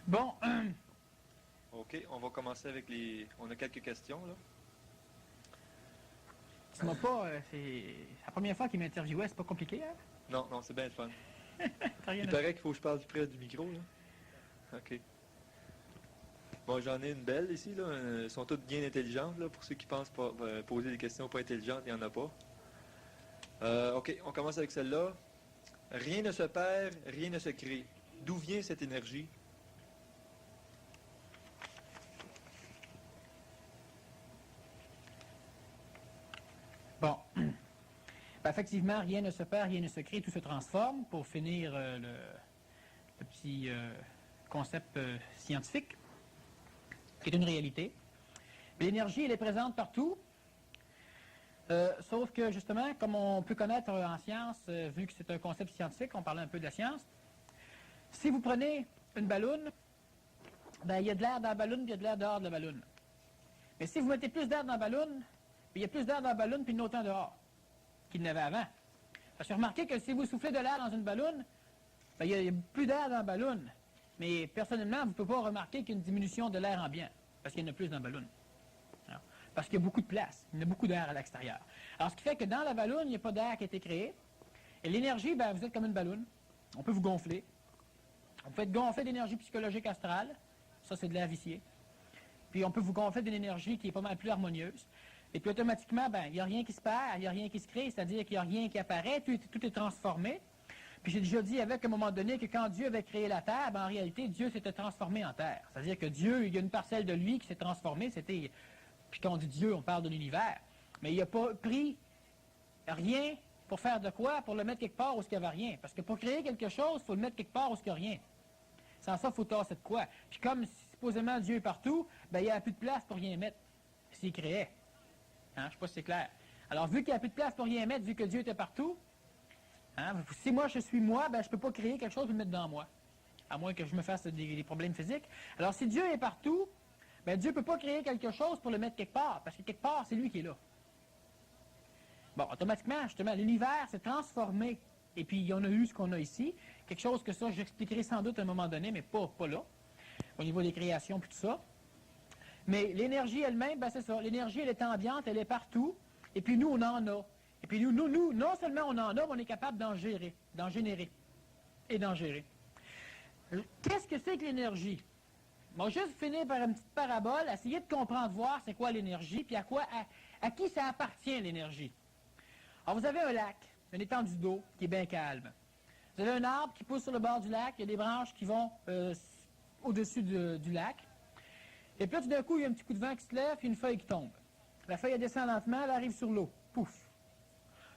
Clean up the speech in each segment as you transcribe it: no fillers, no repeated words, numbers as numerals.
Bon, OK, on va commencer avec les... On a quelques questions, là. tu m'as pas... c'est la première fois qu'il m'interviewait, c'est pas compliqué, hein? Non, non, c'est bien le fun. T'as rien Il à paraît qu'il faut que je parle plus près du micro, là. OK. Bon, j'en ai une belle ici, là. Elles sont toutes bien intelligentes, là. Pour ceux qui pensent poser des questions pas intelligentes, il n'y en a pas. OK, on commence avec celle-là. Rien ne se perd, rien ne se crée. D'où vient cette énergie? Bon. Ben, effectivement, rien ne se perd, rien ne se crée, tout se transforme pour finir le petit concept scientifique, qui est une réalité. L'énergie, elle est présente partout, sauf que, justement, comme on peut connaître en science, vu que c'est un concept scientifique, on parlait un peu de la science, si vous prenez une balloune, ben, il y a de l'air dans la balloune, puis il y a de l'air dehors de la balloune. Mais si vous mettez plus d'air dans la balloune, il y a plus d'air dans la balloune, puis autant dehors qu'il n'y avait avant. Parce que remarquez que si vous soufflez de l'air dans une balloune, ben, il y a plus d'air dans la balloune. Mais personnellement, vous ne pouvez pas remarquer qu'il y a une diminution de l'air ambiant, parce qu'il y en a plus dans la balloune. Alors, parce qu'il y a beaucoup de place, il y a beaucoup d'air à l'extérieur. Alors, ce qui fait que dans la balloune, il n'y a pas d'air qui a été créé. Et l'énergie, ben, vous êtes comme une balloune. On peut vous gonfler. On peut être gonflé d'énergie psychologique astrale. Ça, c'est de l'air vicié. Puis on peut vous gonfler d'une énergie qui est pas mal plus harmonieuse. Et puis automatiquement, ben, il n'y a rien qui se perd, il n'y a rien qui se crée, c'est-à-dire qu'il n'y a rien qui apparaît, tout est transformé. Puis j'ai déjà dit avec à un moment donné que quand Dieu avait créé la Terre, ben, en réalité, Dieu s'était transformé en Terre. C'est-à-dire que Dieu, il y a une parcelle de lui qui s'est transformée, c'était... Puis quand on dit Dieu, on parle de l'univers. Mais il n'a pas pris rien pour faire de quoi? Pour le mettre quelque part où il n'y avait rien. Parce que pour créer quelque chose, il faut le mettre quelque part où il n'y a rien. Sans ça, il faut tasser de quoi? Puis comme supposément Dieu est partout, ben, il n'y a plus de place pour rien mettre s'il créait. Hein? Je ne sais pas si c'est clair. Alors, vu qu'il n'y a plus de place pour rien mettre, vu que Dieu était partout, hein, si moi je suis moi, ben, je ne peux pas créer quelque chose et le mettre dans moi. À moins que je me fasse des problèmes physiques. Alors, si Dieu est partout, ben, Dieu ne peut pas créer quelque chose pour le mettre quelque part. Parce que quelque part, c'est lui qui est là. Bon, automatiquement, justement, l'univers s'est transformé. Et puis, il y en a eu ce qu'on a ici. Quelque chose que ça, j'expliquerai sans doute à un moment donné, mais pas là. Au niveau des créations et tout ça. Mais l'énergie elle-même, ben c'est ça. L'énergie, elle est ambiante, elle est partout. Et puis nous, on en a. Et puis nous, non seulement on en a, mais on est capable d'en générer et d'en gérer. Qu'est-ce que c'est que l'énergie? On va juste finir par une petite parabole, essayer de comprendre, voir c'est quoi l'énergie, puis à qui ça appartient l'énergie. Alors vous avez un lac, une étendue d'eau qui est bien calme. Vous avez un arbre qui pousse sur le bord du lac, il y a des branches qui vont au-dessus du lac. Et puis là, tout d'un coup, il y a un petit coup de vent qui se lève, puis une feuille qui tombe. La feuille, elle descend lentement, elle arrive sur l'eau. Pouf!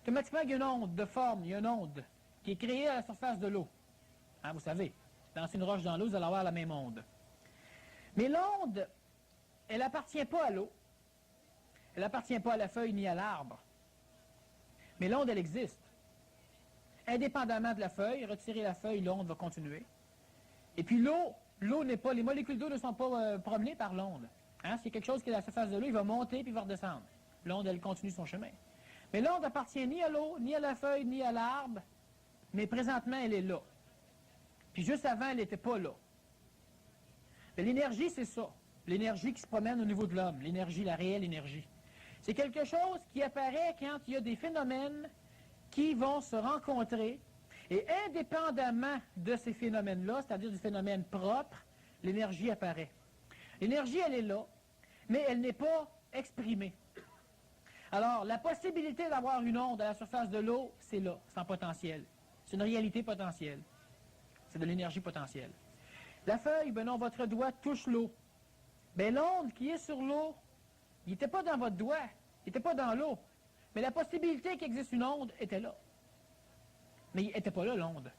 Automatiquement, il y a une onde de forme, il y a une onde qui est créée à la surface de l'eau. Hein, vous savez, lancer une roche dans l'eau, vous allez avoir la même onde. Mais l'onde, elle n'appartient pas à l'eau. Elle n'appartient pas à la feuille ni à l'arbre. Mais l'onde, elle existe. Indépendamment de la feuille, retirer la feuille, l'onde va continuer. Et puis l'eau n'est pas, les molécules d'eau ne sont pas promenées par l'onde. Hein? S'il y a quelque chose qui est à la surface de l'eau, il va monter puis il va redescendre. L'onde, elle continue son chemin. Mais l'onde n'appartient ni à l'eau, ni à la feuille, ni à l'arbre, mais présentement, elle est là. Puis juste avant, elle n'était pas là. Mais l'énergie, c'est ça. L'énergie qui se promène au niveau de l'homme. L'énergie, la réelle énergie. C'est quelque chose qui apparaît quand il y a des phénomènes qui vont se rencontrer. Et indépendamment de ces phénomènes-là, c'est-à-dire du phénomène propre, l'énergie apparaît. L'énergie, elle est là, mais elle n'est pas exprimée. Alors, la possibilité d'avoir une onde à la surface de l'eau, c'est là, c'est en potentiel. C'est une réalité potentielle. C'est de l'énergie potentielle. La feuille, ben non, votre doigt touche l'eau. Ben l'onde qui est sur l'eau, il n'était pas dans votre doigt, il n'était pas dans l'eau. Mais la possibilité qu'il existe une onde était là. Mais il n'était pas là, l'onde.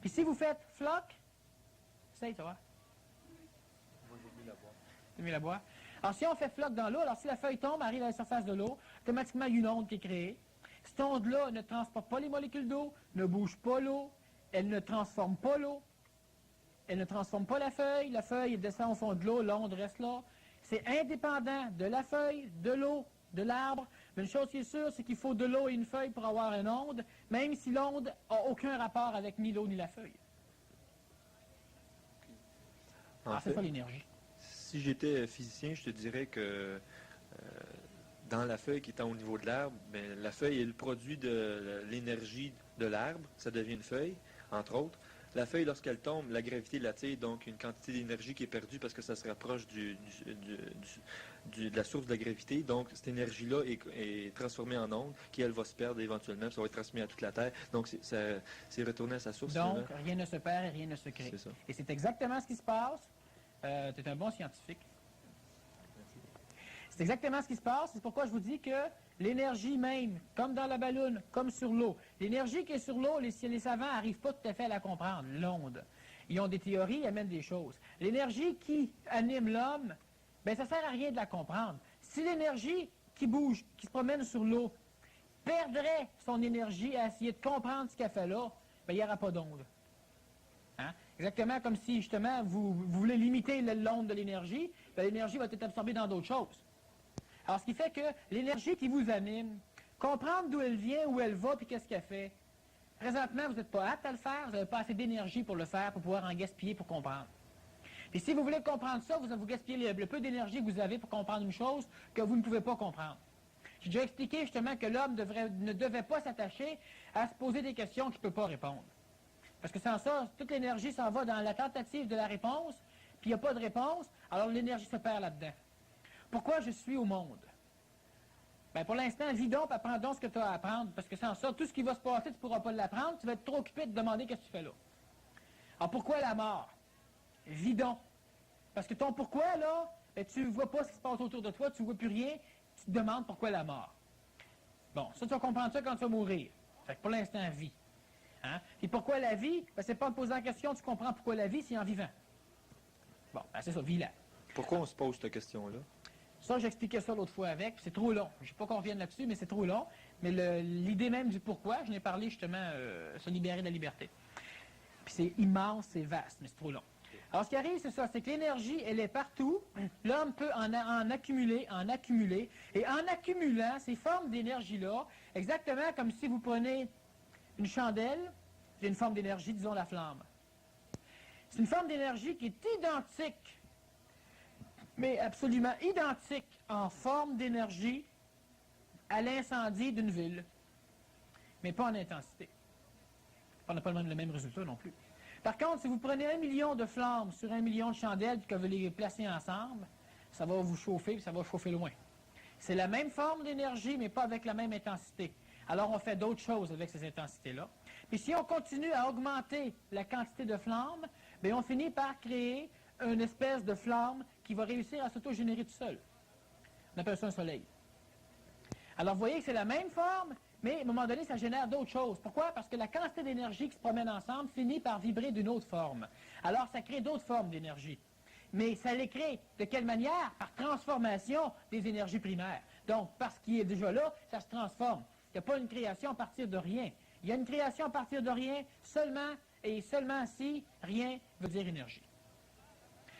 Puis si vous faites floc, c'est ça va. Moi, j'ai mis la boîte. J'ai mis la boîte. Alors si on fait floc dans l'eau, alors si la feuille tombe, arrive à la surface de l'eau, automatiquement il y a une onde qui est créée. Cette onde-là ne transporte pas les molécules d'eau, ne bouge pas l'eau, elle ne transforme pas l'eau, elle ne transforme pas la feuille descend au fond de l'eau, l'onde reste là. C'est indépendant de la feuille, de l'eau, de l'arbre. Mais une chose qui est sûre, c'est qu'il faut de l'eau et une feuille pour avoir une onde, même si l'onde n'a aucun rapport avec ni l'eau ni la feuille. Alors, c'est ça l'énergie. Si j'étais physicien, je te dirais que dans la feuille qui est au niveau de l'arbre, ben, la feuille est le produit de l'énergie de l'arbre, ça devient une feuille, entre autres. La feuille, lorsqu'elle tombe, la gravité l'attire, donc une quantité d'énergie qui est perdue parce que ça se rapproche de la source de la gravité. Donc, cette énergie-là est transformée en onde, qui, elle, va se perdre éventuellement, puis ça va être transmis à toute la Terre. Donc, c'est retourné à sa source. Donc, rien ne se perd et rien ne se crée. C'est ça. Et c'est exactement ce qui se passe. Tu es un bon scientifique. C'est exactement ce qui se passe. C'est pourquoi je vous dis que l'énergie même, comme dans la balloune, comme sur l'eau, l'énergie qui est sur l'eau, les savants n'arrivent pas tout à fait à la comprendre, l'onde. Ils ont des théories, ils amènent des choses. L'énergie qui anime l'homme, ben ça ne sert à rien de la comprendre. Si l'énergie qui bouge, qui se promène sur l'eau, perdrait son énergie à essayer de comprendre ce qu'elle fait là, ben il n'y aura pas d'onde. Hein? Exactement comme si, justement, vous voulez limiter l'onde de l'énergie, ben l'énergie va être absorbée dans d'autres choses. Alors, ce qui fait que l'énergie qui vous anime, comprendre d'où elle vient, où elle va, puis qu'est-ce qu'elle fait, présentement, vous n'êtes pas apte à le faire, vous n'avez pas assez d'énergie pour le faire, pour pouvoir en gaspiller pour comprendre. Et si vous voulez comprendre ça, vous gaspillez le peu d'énergie que vous avez pour comprendre une chose que vous ne pouvez pas comprendre. J'ai déjà expliqué justement que l'homme ne devait pas s'attacher à se poser des questions qu'il ne peut pas répondre. Parce que sans ça, toute l'énergie s'en va dans la tentative de la réponse, puis il n'y a pas de réponse, alors l'énergie se perd là-dedans. Pourquoi je suis au monde? Bien, pour l'instant, vis donc, apprends donc ce que tu as à apprendre, parce que sans ça, tout ce qui va se passer, tu ne pourras pas l'apprendre, tu vas être trop occupé de demander qu'est-ce que tu fais là. Alors, pourquoi la mort? Vis donc. Parce que ton pourquoi, là, bien, tu ne vois pas ce qui se passe autour de toi, tu ne vois plus rien, tu te demandes pourquoi la mort. Bon, ça, tu vas comprendre ça quand tu vas mourir. Fait que pour l'instant, vis. Hein? Et pourquoi la vie? Ben, c'est pas en te posant la question, tu comprends pourquoi la vie, c'est en vivant. Bon, ben, c'est ça, vis là. Pourquoi on se pose cette question-là? Ça, j'expliquais ça l'autre fois avec, c'est trop long. Je ne sais pas qu'on revienne là-dessus, mais c'est trop long. Mais l'idée même du pourquoi, je n'ai parlé justement, se libérer de la liberté. Puis c'est immense, c'est vaste, mais c'est trop long. Alors, ce qui arrive, c'est ça, c'est que l'énergie, elle est partout. L'homme peut en accumuler. Et en accumulant ces formes d'énergie-là, exactement comme si vous prenez une chandelle, c'est une forme d'énergie, disons la flamme. C'est une forme d'énergie qui est identique, mais absolument identique en forme d'énergie à l'incendie d'une ville, mais pas en intensité. On n'a pas le même résultat non plus. Par contre, si vous prenez 1 million de flammes sur 1 million de chandelles et que vous les placez ensemble, ça va vous chauffer et ça va chauffer loin. C'est la même forme d'énergie, mais pas avec la même intensité. Alors, on fait d'autres choses avec ces intensités-là. Puis si on continue à augmenter la quantité de flammes, bien, on finit par créer une espèce de flamme qui va réussir à s'auto-générer tout seul. On appelle ça un soleil. Alors, vous voyez que c'est la même forme, mais à un moment donné, ça génère d'autres choses. Pourquoi? Parce que la quantité d'énergie qui se promène ensemble finit par vibrer d'une autre forme. Alors, ça crée d'autres formes d'énergie. Mais ça les crée de quelle manière? Par transformation des énergies primaires. Donc, parce qu'il est déjà là, ça se transforme. Il n'y a pas une création à partir de rien. Il y a une création à partir de rien seulement et seulement si rien veut dire énergie.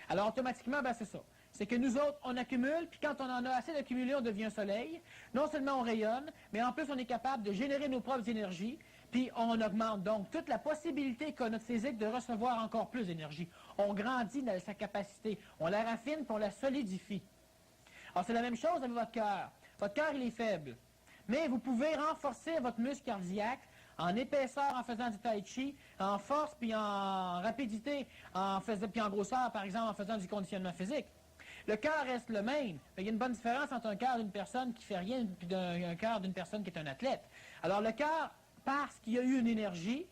Alors, automatiquement, ben, c'est ça. C'est que nous autres, on accumule, puis quand on en a assez d'accumuler, on devient un soleil. Non seulement on rayonne, mais en plus, on est capable de générer nos propres énergies, puis on augmente donc toute la possibilité qu'a notre physique de recevoir encore plus d'énergie. On grandit dans sa capacité, on la raffine, puis on la solidifie. Alors, c'est la même chose avec votre cœur. Votre cœur, il est faible. Mais vous pouvez renforcer votre muscle cardiaque en épaisseur en faisant du tai chi, en force puis en rapidité, puis en grosseur, par exemple, en faisant du conditionnement physique. Le cœur reste le même. Il y a une bonne différence entre un cœur d'une personne qui ne fait rien et un cœur d'une personne qui est un athlète. Alors le cœur, parce qu'il y a eu une énergie,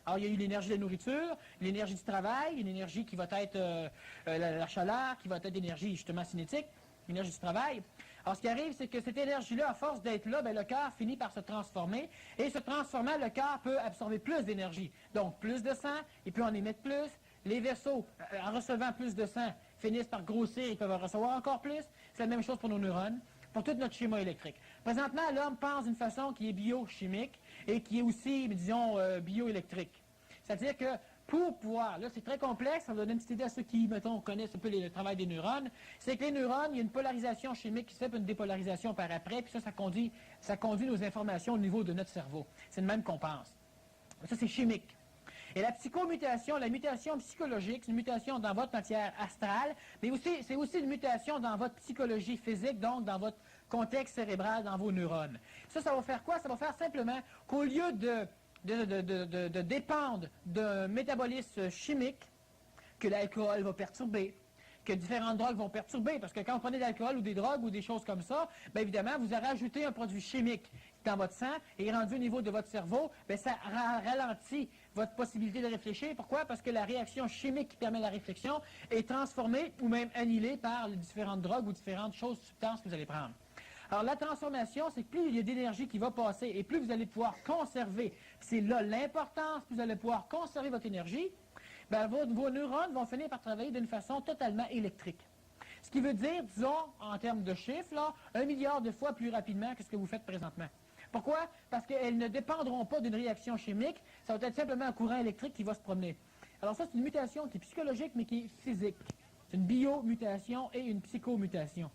alors il y a eu l'énergie de la nourriture, l'énergie du travail, une énergie qui va être la chaleur, qui va être l'énergie justement cinétique, l'énergie du travail. Alors, ce qui arrive, c'est que cette énergie-là, à force d'être là, bien, le cœur finit par se transformer. Et se transformant, le cœur peut absorber plus d'énergie. Donc, plus de sang, il peut en émettre plus. Les vaisseaux, en recevant plus de sang, finissent par grossir, ils peuvent en recevoir encore plus. C'est la même chose pour nos neurones, pour tout notre schéma électrique. Présentement, l'homme pense d'une façon qui est biochimique et qui est aussi, disons, bioélectrique. C'est-à-dire que pour pouvoir, là c'est très complexe, ça va donner une petite idée à ceux qui, mettons, connaissent un peu le travail des neurones, c'est que les neurones, il y a une polarisation chimique qui se fait, puis une dépolarisation par après, puis ça conduit nos informations au niveau de notre cerveau. C'est le même qu'on pense. Ça, c'est chimique. Et la psychomutation, la mutation psychologique, c'est une mutation dans votre matière astrale, mais aussi, c'est aussi une mutation dans votre psychologie physique, donc dans votre contexte cérébral, dans vos neurones. Ça va faire quoi? Ça va faire simplement qu'au lieu de dépendre d'un métabolisme chimique que l'alcool va perturber, que différentes drogues vont perturber, parce que quand vous prenez de l'alcool ou des drogues ou des choses comme ça, bien évidemment, vous avez ajouté un produit chimique dans votre sang et rendu au niveau de votre cerveau, bien, ça ralentit votre possibilité de réfléchir. Pourquoi? Parce que la réaction chimique qui permet la réflexion est transformée ou même annihilée par les différentes drogues ou différentes choses, substances que vous allez prendre. Alors, la transformation, c'est que plus il y a d'énergie qui va passer et plus vous allez pouvoir conserver, c'est là l'importance, plus vous allez pouvoir conserver votre énergie, ben, vos neurones vont finir par travailler d'une façon totalement électrique. Ce qui veut dire, disons, en termes de chiffres, là, 1 milliard de fois plus rapidement que ce que vous faites présentement. Pourquoi? Parce qu'elles ne dépendront pas d'une réaction chimique, ça va être simplement un courant électrique qui va se promener. Alors ça, c'est une mutation qui est psychologique, mais qui est physique. C'est une biomutation et une psychomutation.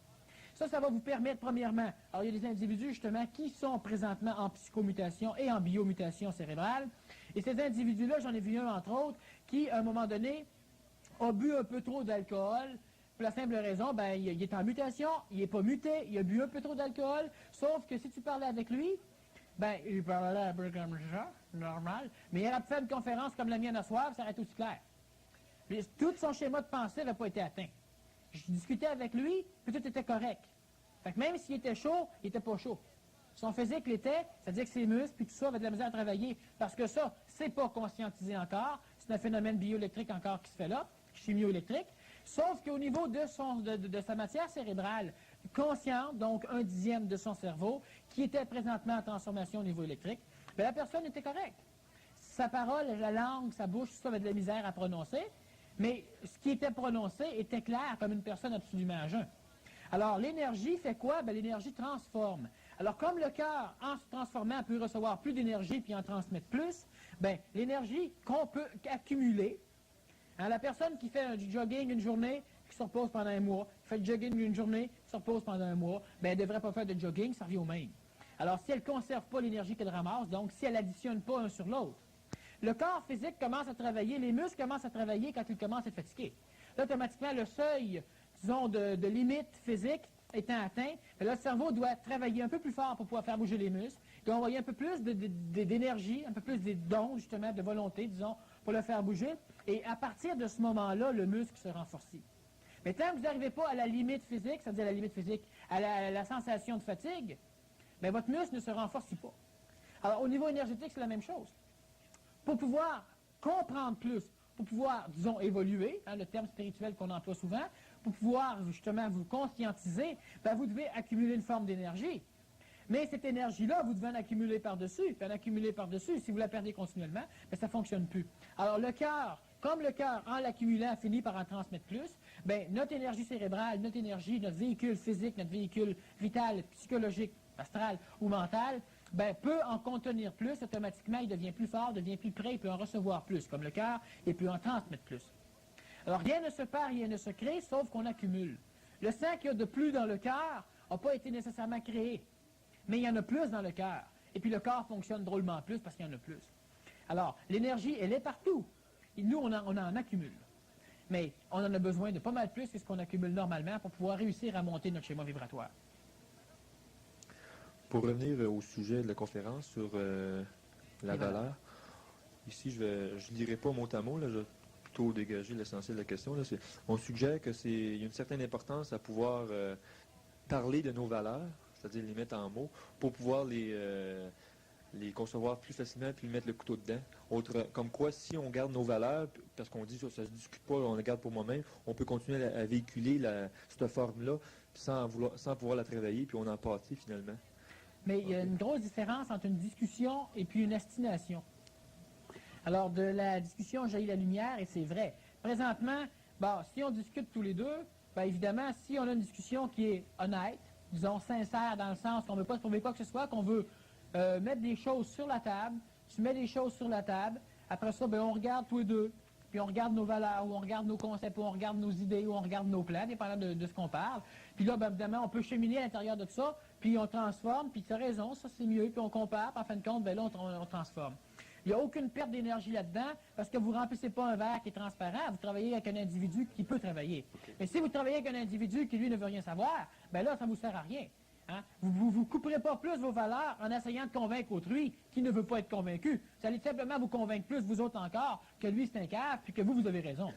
Ça va vous permettre, premièrement, alors il y a des individus, justement, qui sont présentement en psychomutation et en biomutation cérébrale. Et ces individus-là, j'en ai vu un, entre autres, qui, à un moment donné, a bu un peu trop d'alcool. Pour la simple raison, ben, il est en mutation, il n'est pas muté, il a bu un peu trop d'alcool, sauf que si tu parlais avec lui, ben, il parlait un peu comme ça, normal, mais il aurait fait une conférence comme la mienne à soir, ça aurait été aussi clair. Mais tout son schéma de pensée n'avait pas été atteint. Je discutais avec lui, puis tout était correct. Fait que même s'il était chaud, il n'était pas chaud. Son physique l'était, c'est-à-dire que ses muscles, puis tout ça, avait de la misère à travailler. Parce que ça, c'est pas conscientisé encore. C'est un phénomène bioélectrique encore qui se fait là, chimioélectrique. Sauf qu'au niveau de sa matière cérébrale consciente, donc 1/10 de son cerveau, qui était présentement en transformation au niveau électrique, bien, la personne était correcte. Sa parole, la langue, sa bouche, tout ça avait de la misère à prononcer, mais ce qui était prononcé était clair comme une personne absolument à jeun. Alors, l'énergie fait quoi? Bien, l'énergie transforme. Alors, comme le cœur, en se transformant, peut recevoir plus d'énergie puis en transmettre plus, bien, l'énergie qu'on peut accumuler, hein, la personne qui fait du jogging une journée, qui se repose pendant un mois, qui fait du jogging une journée, qui se repose pendant un mois, bien, elle ne devrait pas faire de jogging, ça revient au même. Alors, si elle ne conserve pas l'énergie qu'elle ramasse, donc si elle n'additionne pas un sur l'autre, le corps physique commence à travailler, les muscles commencent à travailler quand ils commencent à être fatigués. Là, automatiquement, le seuil, disons, de limite physique étant atteint, là, le cerveau doit travailler un peu plus fort pour pouvoir faire bouger les muscles, il doit envoyer un peu plus d'énergie, un peu plus d'ondes, justement, de volonté, disons, pour le faire bouger. Et à partir de ce moment-là, le muscle se renforcit. Mais tant que vous n'arrivez pas à la limite physique, c'est-à-dire la limite physique, à la sensation de fatigue, bien, votre muscle ne se renforce pas. Alors, au niveau énergétique, c'est la même chose. Pour pouvoir comprendre plus, pour pouvoir, disons, évoluer, hein, le terme spirituel qu'on emploie souvent, pour pouvoir, justement, vous conscientiser, bien, vous devez accumuler une forme d'énergie. Mais cette énergie-là, vous devez en accumuler par-dessus, puis en accumuler par-dessus. Si vous la perdez continuellement, bien, ça ne fonctionne plus. Alors, le cœur, comme le cœur, en l'accumulant, finit par en transmettre plus, bien, notre énergie cérébrale, notre énergie, notre véhicule physique, notre véhicule vital, psychologique, astral ou mental, ben, peut en contenir plus, automatiquement, il devient plus fort, devient plus prêt, il peut en recevoir plus, comme le cœur, et peut en transmettre plus. Alors, rien ne se perd, rien ne se crée, sauf qu'on accumule. Le sang qu'il y a de plus dans le cœur n'a pas été nécessairement créé, mais il y en a plus dans le cœur. Et puis, le corps fonctionne drôlement plus parce qu'il y en a plus. Alors, l'énergie, elle est partout. Et nous, on en accumule. Mais on en a besoin de pas mal plus que ce qu'on accumule normalement pour pouvoir réussir à monter notre schéma vibratoire. Pour revenir au sujet de la conférence sur la valeur, ici, je ne lirai pas mot à mot, là, je vais plutôt dégager l'essentiel de la question. Là, on suggère qu'il y a une certaine importance à pouvoir parler de nos valeurs, c'est-à-dire les mettre en mots, pour pouvoir les concevoir plus facilement puis mettre le couteau dedans. Comme quoi, si on garde nos valeurs, parce qu'on dit ça ne se discute pas, on les garde pour moi-même, on peut continuer à véhiculer cette forme-là sans pouvoir la travailler, puis on en pâtit finalement. Mais il y a une grosse différence entre une discussion et puis une estimation. Alors, de la discussion jaillit la lumière, et c'est vrai. Présentement, bon, si on discute tous les deux, bien évidemment, si on a une discussion qui est honnête, disons sincère dans le sens qu'on ne veut pas se prouver quoi que ce soit, qu'on veut mettre des choses sur la table, tu mets des choses sur la table, après ça, bien, on regarde tous les deux, puis on regarde nos valeurs, ou on regarde nos concepts, ou on regarde nos idées, ou on regarde nos plans, dépendant de ce qu'on parle. Puis là, bien évidemment, on peut cheminer à l'intérieur de tout ça, puis on transforme, puis tu as raison, ça c'est mieux, puis on compare, puis en fin de compte, bien là, on transforme. Il n'y a aucune perte d'énergie là-dedans parce que vous ne remplissez pas un verre qui est transparent, vous travaillez avec un individu qui peut travailler. OK. Mais si vous travaillez avec un individu qui, lui, ne veut rien savoir, ben là, ça ne vous sert à rien. Hein? Vous couperez pas plus vos valeurs en essayant de convaincre autrui qui ne veut pas être convaincu. Ça allait simplement vous convaincre plus, vous autres encore, que lui, c'est un cave, puis que vous avez raison.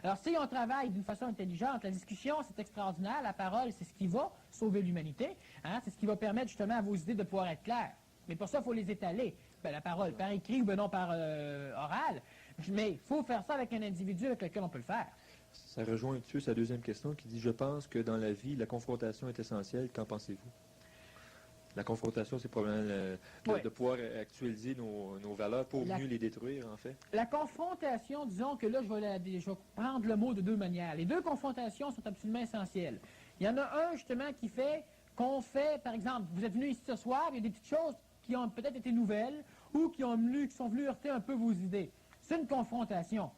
Alors, si on travaille d'une façon intelligente, la discussion, c'est extraordinaire, la parole, c'est ce qui va sauver l'humanité, hein? C'est ce qui va permettre justement à vos idées de pouvoir être claires. Mais pour ça, il faut les étaler. Ben, la parole, par écrit ou ben non par oral. Mais il faut faire ça avec un individu avec lequel on peut le faire. Ça rejoint un petit peu sa deuxième question qui dit « Je pense que dans la vie, la confrontation est essentielle. Qu'en pensez-vous? » La confrontation, c'est probablement de pouvoir actualiser nos valeurs pour mieux les détruire, en fait. La confrontation, disons que là, je vais prendre le mot de deux manières. Les deux confrontations sont absolument essentielles. Il y en a un, justement, qui fait qu'on fait, par exemple, vous êtes venu ici ce soir, il y a des petites choses qui ont peut-être été nouvelles ou qui sont venues heurter un peu vos idées. C'est une confrontation.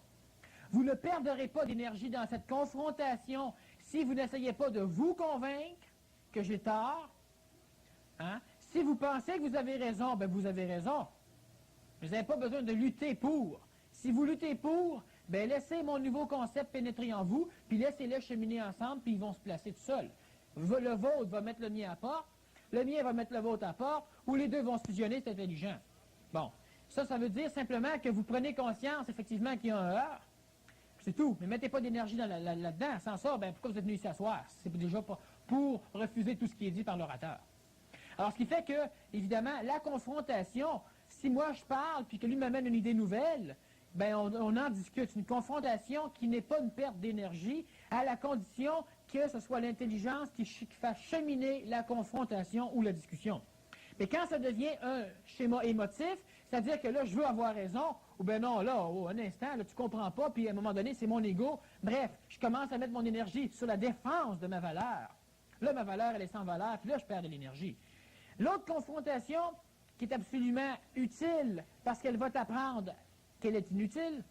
Vous ne perdrez pas d'énergie dans cette confrontation si vous n'essayez pas de vous convaincre que j'ai tort. Hein? Si vous pensez que vous avez raison, ben vous avez raison. Vous n'avez pas besoin de lutter pour. Si vous luttez pour, ben laissez mon nouveau concept pénétrer en vous, puis laissez-les cheminer ensemble, puis ils vont se placer tout seuls. Le vôtre va mettre le mien à porte, le mien va mettre le vôtre à porte, ou les deux vont se fusionner, c'est intelligent. Bon, ça veut dire simplement que vous prenez conscience, effectivement, qu'il y a un heurt. C'est tout. Mais mettez pas d'énergie là-dedans. Sans ça, ben pourquoi vous êtes venu ici s'asseoir? C'est déjà pas pour refuser tout ce qui est dit par l'orateur. Alors, ce qui fait que, évidemment, la confrontation, si moi je parle, puis que lui m'amène une idée nouvelle, ben on en discute. Une confrontation qui n'est pas une perte d'énergie, à la condition que ce soit l'intelligence qui fasse cheminer la confrontation ou la discussion. Mais quand ça devient un schéma émotif, c'est-à-dire que là, je veux avoir raison, ou bien non, là, un instant, là, tu comprends pas, puis à un moment donné, c'est mon ego. Bref, je commence à mettre mon énergie sur la défense de ma valeur. Là, ma valeur, elle est sans valeur, puis là, je perds de l'énergie. L'autre confrontation, qui est absolument utile, parce qu'elle va t'apprendre qu'elle est inutile.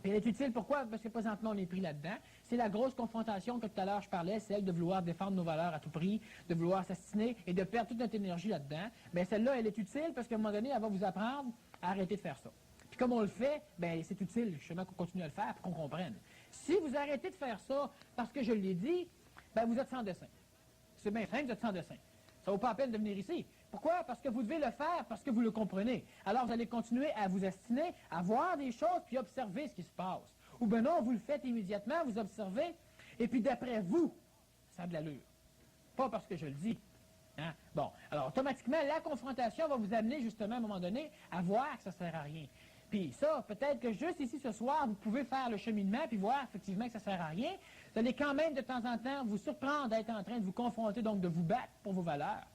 Puis elle est utile, pourquoi? Parce que présentement, on est pris là-dedans. C'est la grosse confrontation que tout à l'heure je parlais, celle de vouloir défendre nos valeurs à tout prix, de vouloir s'astiner et de perdre toute notre énergie là-dedans. Bien, celle-là, elle est utile parce qu'à un moment donné, elle va vous apprendre à arrêter de faire ça. Puis comme on le fait, bien, c'est utile justement qu'on continue à le faire pour qu'on comprenne. Si vous arrêtez de faire ça parce que je l'ai dit, bien, vous êtes sans dessin. C'est bien simple, vous êtes sans dessin. Ça ne vaut pas la peine de venir ici. Pourquoi? Parce que vous devez le faire, parce que vous le comprenez. Alors, vous allez continuer à vous astiner, à voir des choses, puis observer ce qui se passe. Ou bien non, vous le faites immédiatement, vous observez, et puis d'après vous, ça a de l'allure. Pas parce que je le dis. Hein? Bon, alors automatiquement, la confrontation va vous amener justement à un moment donné à voir que ça ne sert à rien. Puis ça, peut-être que juste ici ce soir, vous pouvez faire le cheminement, puis voir effectivement que ça ne sert à rien. Vous allez quand même de temps en temps vous surprendre d'être en train de vous confronter, donc de vous battre pour vos valeurs.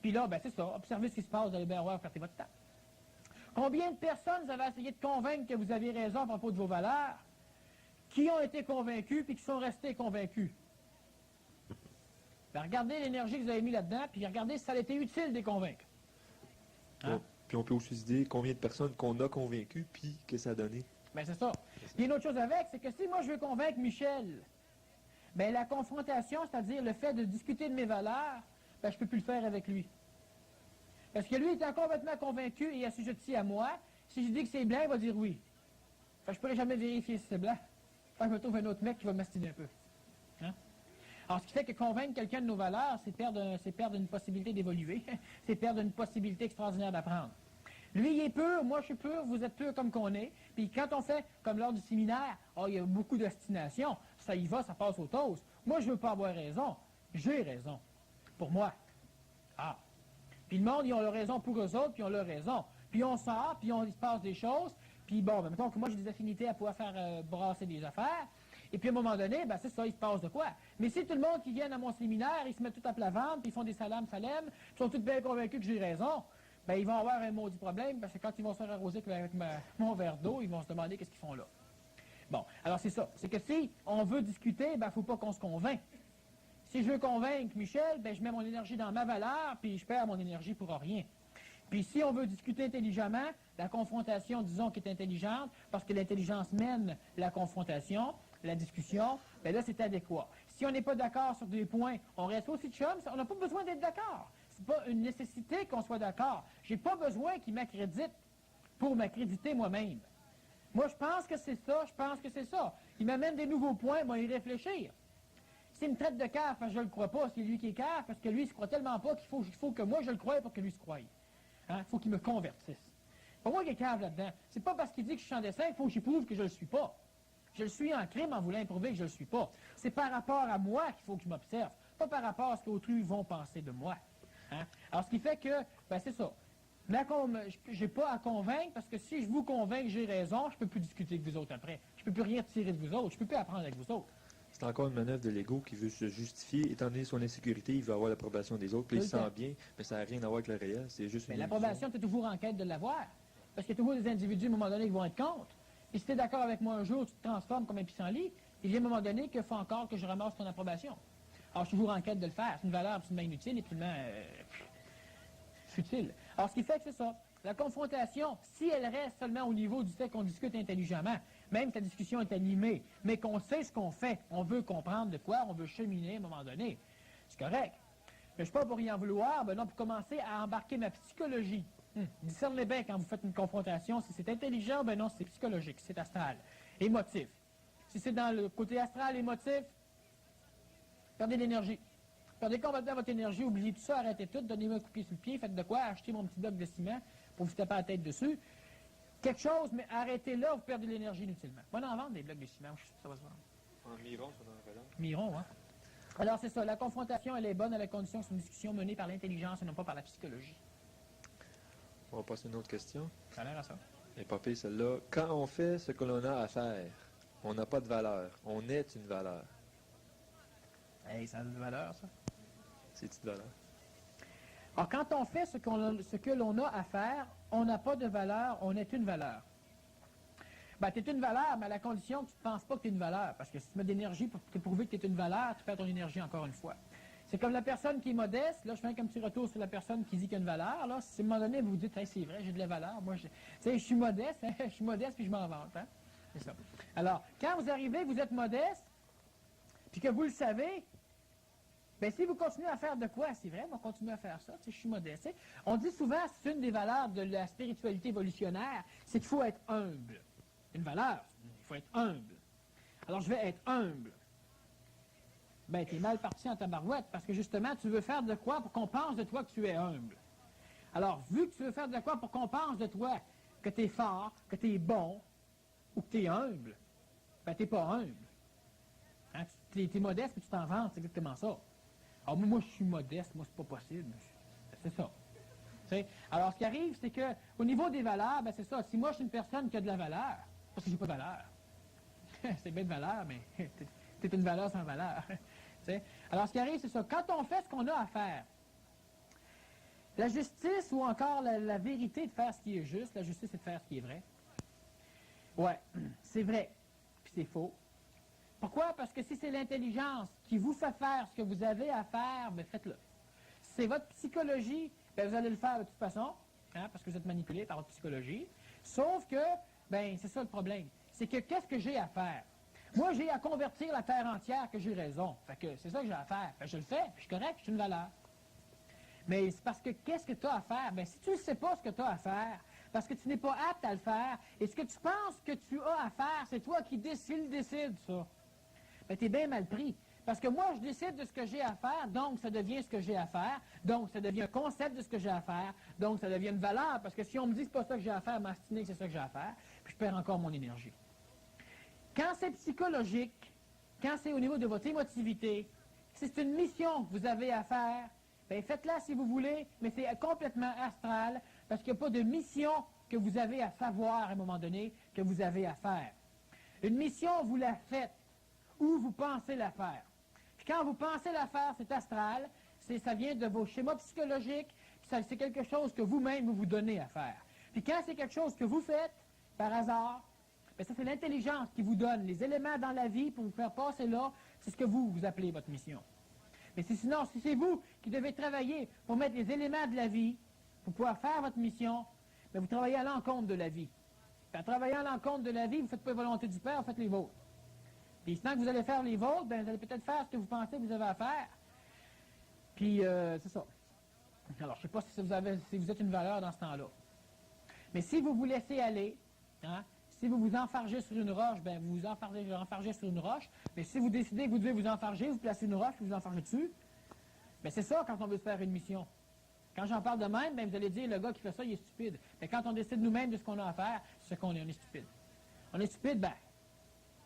Puis là, ben c'est ça, observez ce qui se passe, vous allez bien voir, perdez votre temps. Combien de personnes vous avez essayé de convaincre que vous avez raison à propos de vos valeurs, qui ont été convaincus, puis qui sont restés convaincus? Ben, regardez l'énergie que vous avez mis là-dedans, puis regardez si ça a été utile de les convaincre. Hein? Puis on peut aussi se dire combien de personnes qu'on a convaincues, puis que ça a donné. Bien, c'est ça. Puis une autre chose avec, c'est que si moi je veux convaincre Michel, bien la confrontation, c'est-à-dire le fait de discuter de mes valeurs, ben, je ne peux plus le faire avec lui. Parce que lui étant complètement convaincu et assujetti à moi, si je dis que c'est blanc, il va dire oui. Fait que je ne pourrai jamais vérifier si c'est blanc. Fait que je me trouve un autre mec qui va m'astiner un peu. Hein? Alors, ce qui fait que convaincre quelqu'un de nos valeurs, c'est perdre une possibilité d'évoluer. C'est perdre une possibilité extraordinaire d'apprendre. Lui, il est pur, moi je suis pur, vous êtes pur comme qu'on est. Puis quand on fait, comme lors du séminaire, il y a beaucoup d'ostination, ça y va, ça passe au toast. Moi, je ne veux pas avoir raison. J'ai raison. Pour moi. Ah. Puis le monde, ils ont leur raison pour eux autres, puis ils ont leur raison. Puis on sort, puis il se passe des choses. Puis bon, ben, mettons que moi j'ai des affinités à pouvoir faire brasser des affaires. Et puis à un moment donné, ben, c'est ça, il se passe de quoi. Mais si tout le monde qui vient à mon séminaire, ils se mettent tout à plat ventre, puis ils font des salem, puis ils sont tous bien convaincus que j'ai raison, ben, ils vont avoir un maudit problème, parce que quand ils vont se faire arroser avec mon verre d'eau, ils vont se demander qu'est-ce qu'ils font là. Bon, alors c'est ça. C'est que si on veut discuter, il ne faut pas qu'on se convainc. Si je veux convaincre Michel, ben, je mets mon énergie dans ma valeur, puis je perds mon énergie pour rien. Puis si on veut discuter intelligemment, la confrontation, disons, qui est intelligente, parce que l'intelligence mène la confrontation, la discussion, bien là, c'est adéquat. Si on n'est pas d'accord sur des points, on reste aussi de chum, on n'a pas besoin d'être d'accord. C'est pas une nécessité qu'on soit d'accord. J'ai pas besoin qu'il m'accrédite pour m'accréditer moi-même. Moi, je pense que c'est ça, je pense que c'est ça. Il m'amène des nouveaux points, moi, y réfléchir. S'il me traite de cave parce que je ne le crois pas, c'est lui qui est cave, parce que lui, il ne se croit tellement pas qu'il faut que moi, je le croie pour que lui se croie. Il faut qu'il me convertisse. Pas moi qui est cave là-dedans. C'est pas parce qu'il dit que je suis en dessin, il faut que j'y prouve que je ne le suis pas. Je le suis en crime en voulant prouver que je ne le suis pas. C'est par rapport à moi qu'il faut que je m'observe, pas par rapport à ce qu'autrui vont penser de moi. Alors, ce qui fait que, c'est ça. Je n'ai pas à convaincre, parce que si je vous convainc que j'ai raison, je ne peux plus discuter avec vous autres après. Je ne peux plus rien tirer de vous autres. Je ne peux plus apprendre avec vous autres. C'est encore une manœuvre de l'ego qui veut se justifier. Étant donné son insécurité, il veut avoir l'approbation des autres, puis il se sent bien, mais ça n'a rien à voir avec le réel. C'est juste une l'approbation, tu es toujours en quête de l'avoir. Parce qu'il y a toujours des individus, à un moment donné, qui vont être contre. Et si tu es d'accord avec moi un jour, tu te transformes comme un pissenlit, il y a un moment donné qu'il faut encore que je ramasse ton approbation. Alors, je suis toujours en quête de le faire. C'est une valeur absolument inutile et absolument futile. Alors, ce qui fait que c'est ça. La confrontation, si elle reste seulement au niveau du fait qu'on discute intelligemment, même si la discussion est animée, mais qu'on sait ce qu'on fait, on veut comprendre de quoi, on veut cheminer à un moment donné, c'est correct. Mais je ne suis pas pour y en vouloir, non, pour commencer à embarquer ma psychologie. Discernez bien quand vous faites une confrontation, si c'est intelligent, non, c'est psychologique, c'est astral, émotif. Si c'est dans le côté astral, émotif, perdez l'énergie. Perdez complètement votre énergie, oubliez tout ça, arrêtez tout, donnez-moi un coup de pied sur le pied, faites de quoi, achetez mon petit bloc de ciment pour vous taper la tête dessus. Quelque chose, mais arrêtez là, vous perdez l'énergie inutilement. On va en vendre des blocs de ciment, je suis sûr que ça va se vendre. En Miron, ça en relance. Miron, hein. Alors c'est ça, la confrontation, elle est bonne à la condition que c'est une discussion menée par l'intelligence et non pas par la psychologie. On va passer à une autre question. Ça a l'air à ça. Et pas pire, celle-là. Quand on fait ce que l'on a à faire, on n'a pas de valeur. On est une valeur. Hey, ça a de valeur, ça. C'est une valeur. Alors, quand on fait ce que l'on a à faire, on n'a pas de valeur, on est une valeur. Tu es une valeur, mais à la condition que tu ne penses pas que tu es une valeur. Parce que si tu mets de l'énergie pour te prouver que tu es une valeur, tu perds ton énergie encore une fois. C'est comme la personne qui est modeste. Là, je fais un petit retour sur la personne qui dit qu'il y a une valeur. Là, si à un moment donné, vous vous dites, hey, c'est vrai, j'ai de la valeur. Moi, je suis modeste, je suis modeste, puis je m'en vante. C'est ça. Alors, quand vous arrivez, vous êtes modeste, puis que vous le savez, si vous continuez à faire de quoi, c'est vrai, on va continuer à faire ça, je suis modeste. On dit souvent, c'est une des valeurs de la spiritualité évolutionnaire, c'est qu'il faut être humble. Une valeur, il faut être humble. Alors, je vais être humble. T'es mal parti en tabarouette, parce que justement, tu veux faire de quoi pour qu'on pense de toi que tu es humble. Alors, vu que tu veux faire de quoi pour qu'on pense de toi que tu es fort, que tu es bon, ou que tu es humble, tu n'es pas humble. Tu es modeste, mais tu t'en vantes, c'est exactement ça. Alors, moi, je suis modeste, moi, c'est pas possible. C'est ça. T'sais? Alors, ce qui arrive, c'est qu'au niveau des valeurs, c'est ça. Si moi, je suis une personne qui a de la valeur, parce que j'ai pas de valeur. C'est bien de valeur, mais t'es une valeur sans valeur. Alors, ce qui arrive, c'est ça. Quand on fait ce qu'on a à faire, la justice ou encore la vérité de faire ce qui est juste, la justice, c'est de faire ce qui est vrai. Ouais, c'est vrai, puis c'est faux. Pourquoi? Parce que si c'est l'intelligence qui vous fait faire ce que vous avez à faire, faites-le. Si c'est votre psychologie, vous allez le faire de toute façon, parce que vous êtes manipulé par votre psychologie. Sauf que, c'est ça le problème. C'est que qu'est-ce que j'ai à faire? Moi, j'ai à convertir la terre entière que j'ai raison. Fait que c'est ça que j'ai à faire. Je le fais, puis je suis correct, je suis une valeur. Mais c'est parce que qu'est-ce que tu as à faire? Si tu ne sais pas ce que tu as à faire, parce que tu n'es pas apte à le faire, et ce que tu penses que tu as à faire, c'est toi qui décides ça. Tu es bien mal pris. Parce que moi, je décide de ce que j'ai à faire, donc ça devient ce que j'ai à faire, donc ça devient un concept de ce que j'ai à faire, donc ça devient une valeur, parce que si on me dit que c'est pas ça que j'ai à faire, m'astiner que c'est ça que j'ai à faire, puis je perds encore mon énergie. Quand c'est psychologique, quand c'est au niveau de votre émotivité, si c'est une mission que vous avez à faire, faites-la si vous voulez, mais c'est complètement astral, parce qu'il n'y a pas de mission que vous avez à savoir à un moment donné, que vous avez à faire. Une mission, vous la faites, ou vous pensez la faire. Puis quand vous pensez la faire, c'est astral, ça vient de vos schémas psychologiques, c'est quelque chose que vous-même vous donnez à faire. Puis quand c'est quelque chose que vous faites, par hasard, ça c'est l'intelligence qui vous donne les éléments dans la vie pour vous faire passer là, c'est ce que vous appelez votre mission. Mais sinon, si c'est vous qui devez travailler pour mettre les éléments de la vie, pour pouvoir faire votre mission, vous travaillez à l'encontre de la vie. Puis en travaillant à l'encontre de la vie, vous ne faites pas la volonté du Père, vous faites les vôtres. Puis sinon que vous allez faire les vôtres, vous allez peut-être faire ce que vous pensez que vous avez à faire. Puis c'est ça. Alors, je ne sais pas si vous êtes une valeur dans ce temps-là. Mais si vous vous laissez aller, hein, si vous vous enfargez sur une roche, ben vous vous enfargez sur une roche. Mais si vous décidez que vous devez vous enfarger, vous placez une roche et vous enfargez dessus, ben c'est ça quand on veut se faire une mission. Quand j'en parle de même, ben vous allez dire, le gars qui fait ça, il est stupide. Mais quand on décide nous-mêmes de ce qu'on a à faire, c'est ce qu'on est, on est stupide. On est stupide, ben,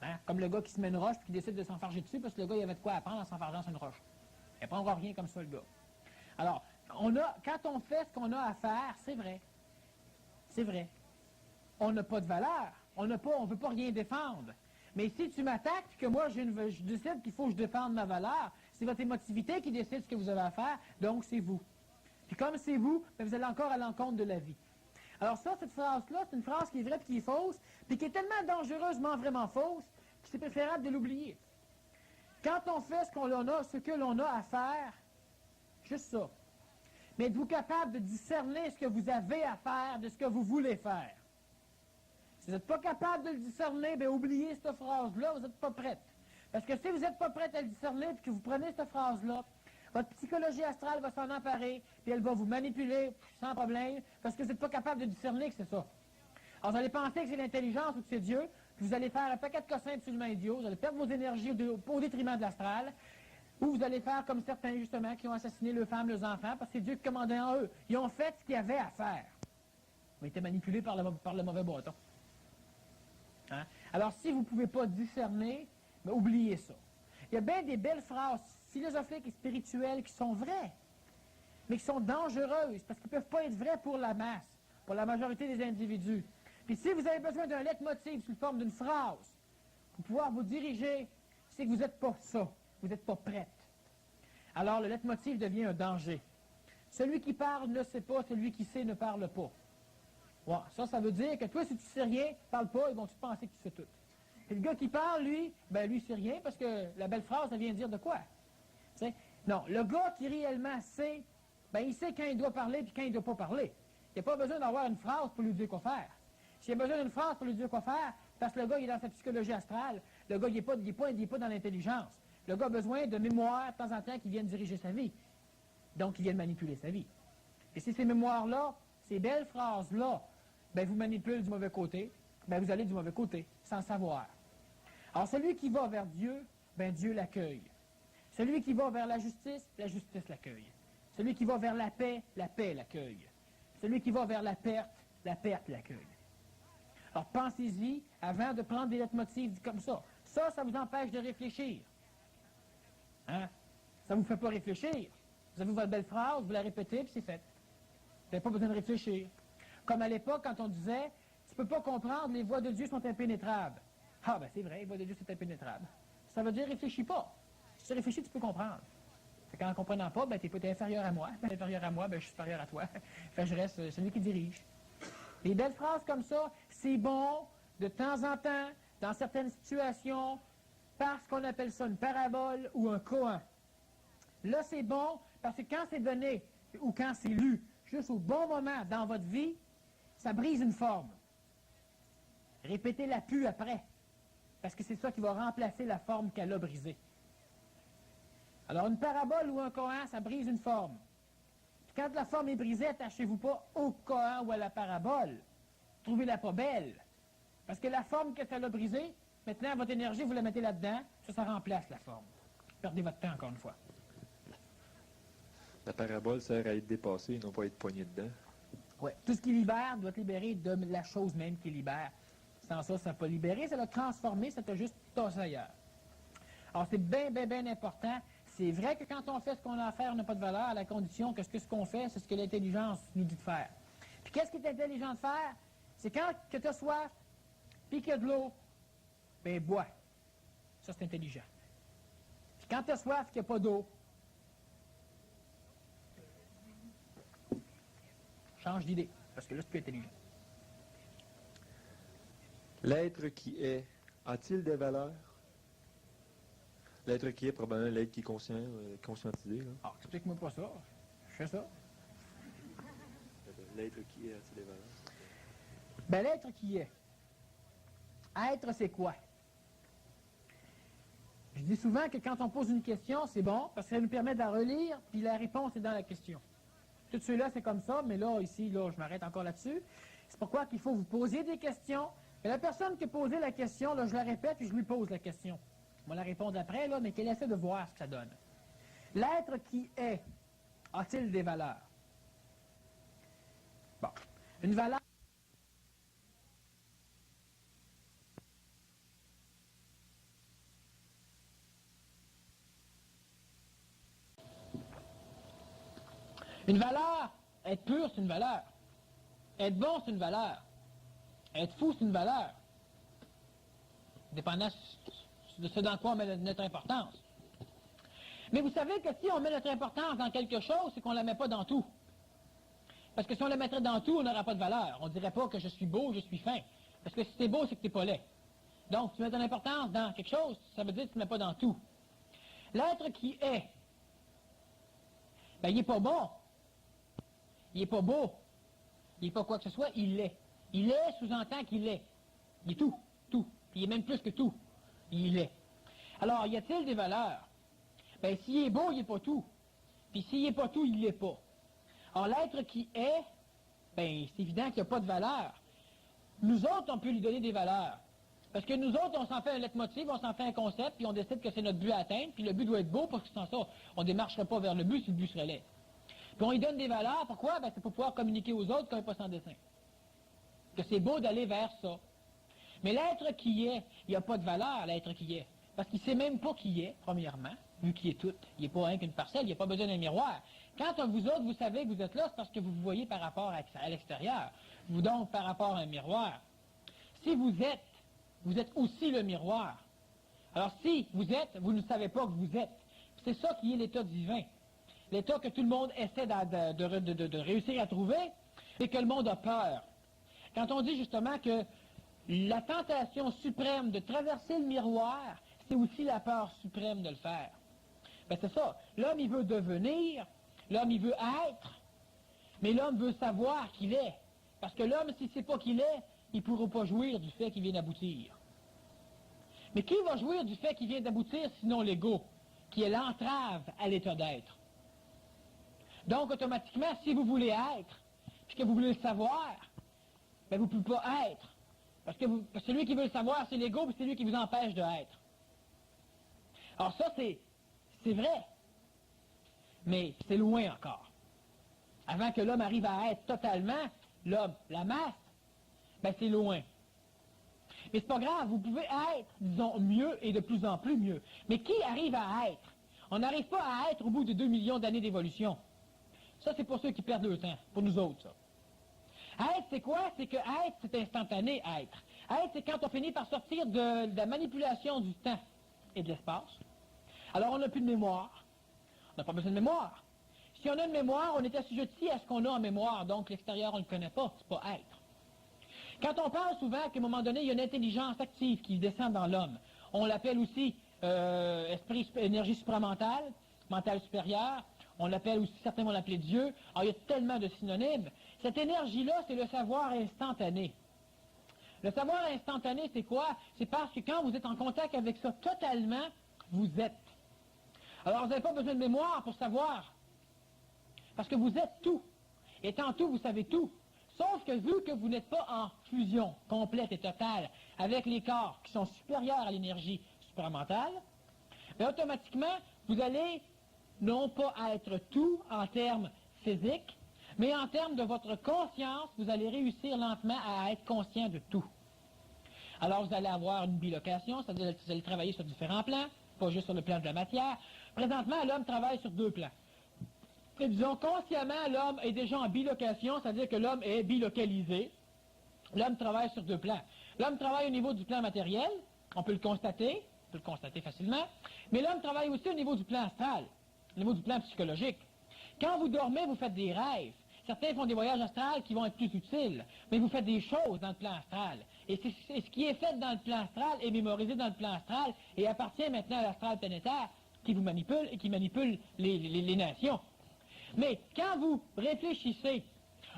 hein, comme le gars qui se met une roche et qui décide de s'enfarger dessus parce que le gars, il avait de quoi apprendre en s'enfargeant sur une roche. Il n'apprendra rien comme ça, le gars. Alors, quand on fait ce qu'on a à faire, c'est vrai. C'est vrai. On n'a pas de valeur. On ne veut pas rien défendre. Mais si tu m'attaques et que moi, je décide qu'il faut que je défende ma valeur, c'est votre émotivité qui décide ce que vous avez à faire, donc c'est vous. Puis comme c'est vous, ben vous allez encore à l'encontre de la vie. Alors ça, cette phrase-là, c'est une phrase qui est vraie et qui est fausse, puis qui est tellement dangereusement vraiment fausse, que c'est préférable de l'oublier. Quand on fait ce que l'on a à faire, juste ça. Mais êtes-vous capable de discerner ce que vous avez à faire de ce que vous voulez faire? Si vous n'êtes pas capable de le discerner, bien oubliez cette phrase-là, vous n'êtes pas prête. Parce que si vous n'êtes pas prête à le discerner, puis que vous prenez cette phrase-là, votre psychologie astrale va s'en emparer, puis elle va vous manipuler sans problème, parce que vous n'êtes pas capable de discerner que c'est ça. Alors vous allez penser que c'est l'intelligence ou que c'est Dieu, puis vous allez faire un paquet de cossins absolument idiots, vous allez perdre vos énergies au détriment de l'astral, ou vous allez faire comme certains, justement, qui ont assassiné leurs femmes, leurs enfants, parce que c'est Dieu qui commandait en eux. Ils ont fait ce qu'ils avaient à faire. Ils ont été manipulés par le mauvais bâton. Hein? Alors, si vous ne pouvez pas discerner, ben, oubliez ça. Il y a bien des belles phrases philosophiques et spirituelles qui sont vraies, mais qui sont dangereuses, parce qu'ils ne peuvent pas être vraies pour la masse, pour la majorité des individus. Puis si vous avez besoin d'un leitmotiv sous forme d'une phrase, pour pouvoir vous diriger, c'est que vous n'êtes pas ça. Vous n'êtes pas prête. Alors, le leitmotiv devient un danger. Celui qui parle ne sait pas, celui qui sait ne parle pas. Ouais, ça veut dire que toi, si tu sais rien, parle pas, ils vont te penser que tu sais tout. Et le gars qui parle, lui, ben lui, sait rien, parce que la belle phrase, ça vient dire de quoi? T'sais? Non, le gars qui réellement sait, ben il sait quand il doit parler et quand il ne doit pas parler. Il n'y a pas besoin d'avoir une phrase pour lui dire quoi faire. S'il y a besoin d'une phrase pour lui dire quoi faire, parce que le gars, il est dans sa psychologie astrale, le gars, il n'est pas dans l'intelligence. Le gars a besoin de mémoire de temps en temps qui viennent diriger sa vie. Donc, qui viennent manipuler sa vie. Et si ces mémoires-là, ces belles phrases-là, ben, vous manipulent du mauvais côté, ben, vous allez du mauvais côté, sans savoir. Alors, celui qui va vers Dieu, ben, Dieu l'accueille. Celui qui va vers la justice l'accueille. Celui qui va vers la paix l'accueille. Celui qui va vers la perte l'accueille. Alors, pensez-y avant de prendre des leitmotifs comme ça. Ça vous empêche de réfléchir. Hein? Ça ne vous fait pas réfléchir. Vous avez votre belle phrase, vous la répétez, puis c'est fait. Vous n'avez pas besoin de réfléchir. Comme à l'époque, quand on disait, tu ne peux pas comprendre, les voies de Dieu sont impénétrables. Ah, ben c'est vrai, les voies de Dieu sont impénétrables. Ça veut dire, réfléchis pas. Si tu réfléchis, tu peux comprendre. Quand en ne comprenant pas, ben, tu es inférieur à moi. Inférieur à moi, ben, je suis supérieur à toi. Fait je reste celui qui dirige. Les belles phrases comme ça, c'est bon, de temps en temps, dans certaines situations, parce qu'on appelle ça une parabole ou un koan. Là, c'est bon, parce que quand c'est donné, ou quand c'est lu, juste au bon moment dans votre vie, ça brise une forme. Répétez-la plus après, parce que c'est ça qui va remplacer la forme qu'elle a brisée. Alors, une parabole ou un koan, ça brise une forme. Puis quand la forme est brisée, attachez-vous pas au koan ou à la parabole. Trouvez-la pas belle. Parce que la forme que ça a brisée, maintenant, votre énergie, vous la mettez là-dedans, ça remplace la forme. Perdez votre temps, encore une fois. La parabole sert à être dépassée, non pas à être poignée dedans. Oui. Tout ce qui libère doit être libéré de la chose même qui libère. Sans ça, ça n'a pas libéré, ça l'a transformé, ça t'a juste tassé ailleurs. Alors, c'est bien, bien, bien important. C'est vrai que quand on fait ce qu'on a à faire, on n'a pas de valeur, à la condition que ce qu'on fait, c'est ce que l'intelligence nous dit de faire. Puis qu'est-ce qui est intelligent de faire? C'est quand que tu as soif, puis qu'il y a de l'eau, ben bois. Ça, c'est intelligent. Puis quand tu as soif, qu'il n'y a pas d'eau, change d'idée, parce que là, c'est plus intelligent. L'être qui est, a-t-il des valeurs? L'être qui est, probablement l'être qui est conscient, conscientisé. Là. Ah, explique-moi pas ça. Je fais ça. L'être qui est, a-t-il des valeurs? Ben, l'être qui est. Être, c'est quoi? Je dis souvent que quand on pose une question, c'est bon, parce que ça nous permet de la relire, puis la réponse est dans la question. Tout ceux-là, c'est comme ça, mais là, ici, là, je m'arrête encore là-dessus. C'est pourquoi qu'il faut vous poser des questions. Et la personne qui a posé la question, là, je la répète, puis je lui pose la question. On va la répondre après, là, mais qu'elle essaie de voir ce que ça donne. L'être qui est, a-t-il des valeurs? Bon. Une valeur... Une valeur, être pur, c'est une valeur. Être bon, c'est une valeur. Être fou, c'est une valeur. Dépendant de ce dans quoi on met notre importance. Mais vous savez que si on met notre importance dans quelque chose, c'est qu'on ne la met pas dans tout. Parce que si on la mettrait dans tout, on n'aurait pas de valeur. On ne dirait pas que je suis beau, je suis fin. Parce que si tu es beau, c'est que tu n'es pas laid. Donc, tu mets ton importance dans quelque chose, ça veut dire que tu ne mets pas dans tout. L'être qui est, ben, il n'est pas bon. Il n'est pas beau. Il n'est pas quoi que ce soit, il l'est. Il est sous-entend qu'il est. Il est tout, tout. Puis il est même plus que tout. Il est. Alors, y a-t-il des valeurs? Ben, s'il est beau, il n'est pas tout. Puis s'il n'est pas tout, il ne l'est pas. Alors, l'être qui est, ben, c'est évident qu'il n'y a pas de valeur. Nous autres, on peut lui donner des valeurs. Parce que nous autres, on s'en fait un leitmotiv, on s'en fait un concept, puis on décide que c'est notre but à atteindre, puis le but doit être beau, parce que sans ça, on ne démarcherait pas vers le but si le but serait laid. Puis on lui donne des valeurs, pourquoi? Ben, c'est pour pouvoir communiquer aux autres qu'on n'est pas sans dessein. Que c'est beau d'aller vers ça. Mais l'être qui est, il n'y a pas de valeur, l'être qui est. Parce qu'il ne sait même pas qui est, premièrement, vu qu'il est tout. Il n'est pas rien qu'une parcelle, il n'y a pas besoin d'un miroir. Quand vous autres, vous savez que vous êtes là, c'est parce que vous vous voyez par rapport à l'extérieur. Vous donc par rapport à un miroir. Si vous êtes aussi le miroir. Alors si vous êtes, vous ne savez pas que vous êtes. C'est ça qui est l'état divin. L'état que tout le monde essaie de réussir à trouver, c'est que le monde a peur. Quand on dit justement que la tentation suprême de traverser le miroir, c'est aussi la peur suprême de le faire. Ben c'est ça. L'homme, il veut devenir, l'homme, il veut être, mais l'homme veut savoir qu'il est. Parce que l'homme, s'il ne sait pas qu'il est, il ne pourra pas jouir du fait qu'il vient d'aboutir. Mais qui va jouir du fait qu'il vient d'aboutir, sinon l'ego, qui est l'entrave à l'état d'être? Donc, automatiquement, si vous voulez être, puis que vous voulez le savoir, ben vous ne pouvez pas être. Parce que celui qui veut le savoir, c'est l'ego, puis c'est lui qui vous empêche de être. Alors ça, c'est vrai. Mais c'est loin encore. Avant que l'homme arrive à être totalement, l'homme, la masse, ben c'est loin. Mais c'est pas grave, vous pouvez être, disons, mieux et de plus en plus mieux. Mais qui arrive à être? On n'arrive pas à être au bout de 2 millions d'années d'évolution. Ça, c'est pour ceux qui perdent leur temps. Pour nous autres, ça. Être, c'est quoi? C'est que être, c'est instantané, être. Être, c'est quand on finit par sortir de la manipulation du temps et de l'espace. Alors, on n'a plus de mémoire. On n'a pas besoin de mémoire. Si on a une mémoire, on est assujetti à ce qu'on a en mémoire. Donc, l'extérieur, on ne le connaît pas. C'est pas être. Quand on parle souvent qu'à un moment donné, il y a une intelligence active qui descend dans l'homme, on l'appelle aussi énergie supramentale, mentale supérieure, on l'appelle aussi, certains vont l'appeler Dieu. Alors, il y a tellement de synonymes. Cette énergie-là, c'est le savoir instantané. Le savoir instantané, c'est quoi? C'est parce que quand vous êtes en contact avec ça totalement, vous êtes. Alors, vous n'avez pas besoin de mémoire pour savoir. Parce que vous êtes tout. Étant tout, vous savez tout. Sauf que vu que vous n'êtes pas en fusion complète et totale avec les corps qui sont supérieurs à l'énergie supramentale, bien, automatiquement, vous allez non pas être tout en termes physiques, mais en termes de votre conscience, vous allez réussir lentement à être conscient de tout. Alors, vous allez avoir une bilocation, c'est-à-dire que vous allez travailler sur différents plans, pas juste sur le plan de la matière. Présentement, l'homme travaille sur 2 plans. Et disons, consciemment, l'homme est déjà en bilocation, c'est-à-dire que l'homme est bilocalisé. L'homme travaille sur 2 plans. L'homme travaille au niveau du plan matériel, on peut le constater facilement, mais l'homme travaille aussi au niveau du plan astral, au niveau du plan psychologique. Quand vous dormez, vous faites des rêves. Certains font des voyages astrales qui vont être plus utiles, mais vous faites des choses dans le plan astral. Et ce qui est fait dans le plan astral est mémorisé dans le plan astral et appartient maintenant à l'astral planétaire qui vous manipule et qui manipule les nations. Mais quand vous réfléchissez,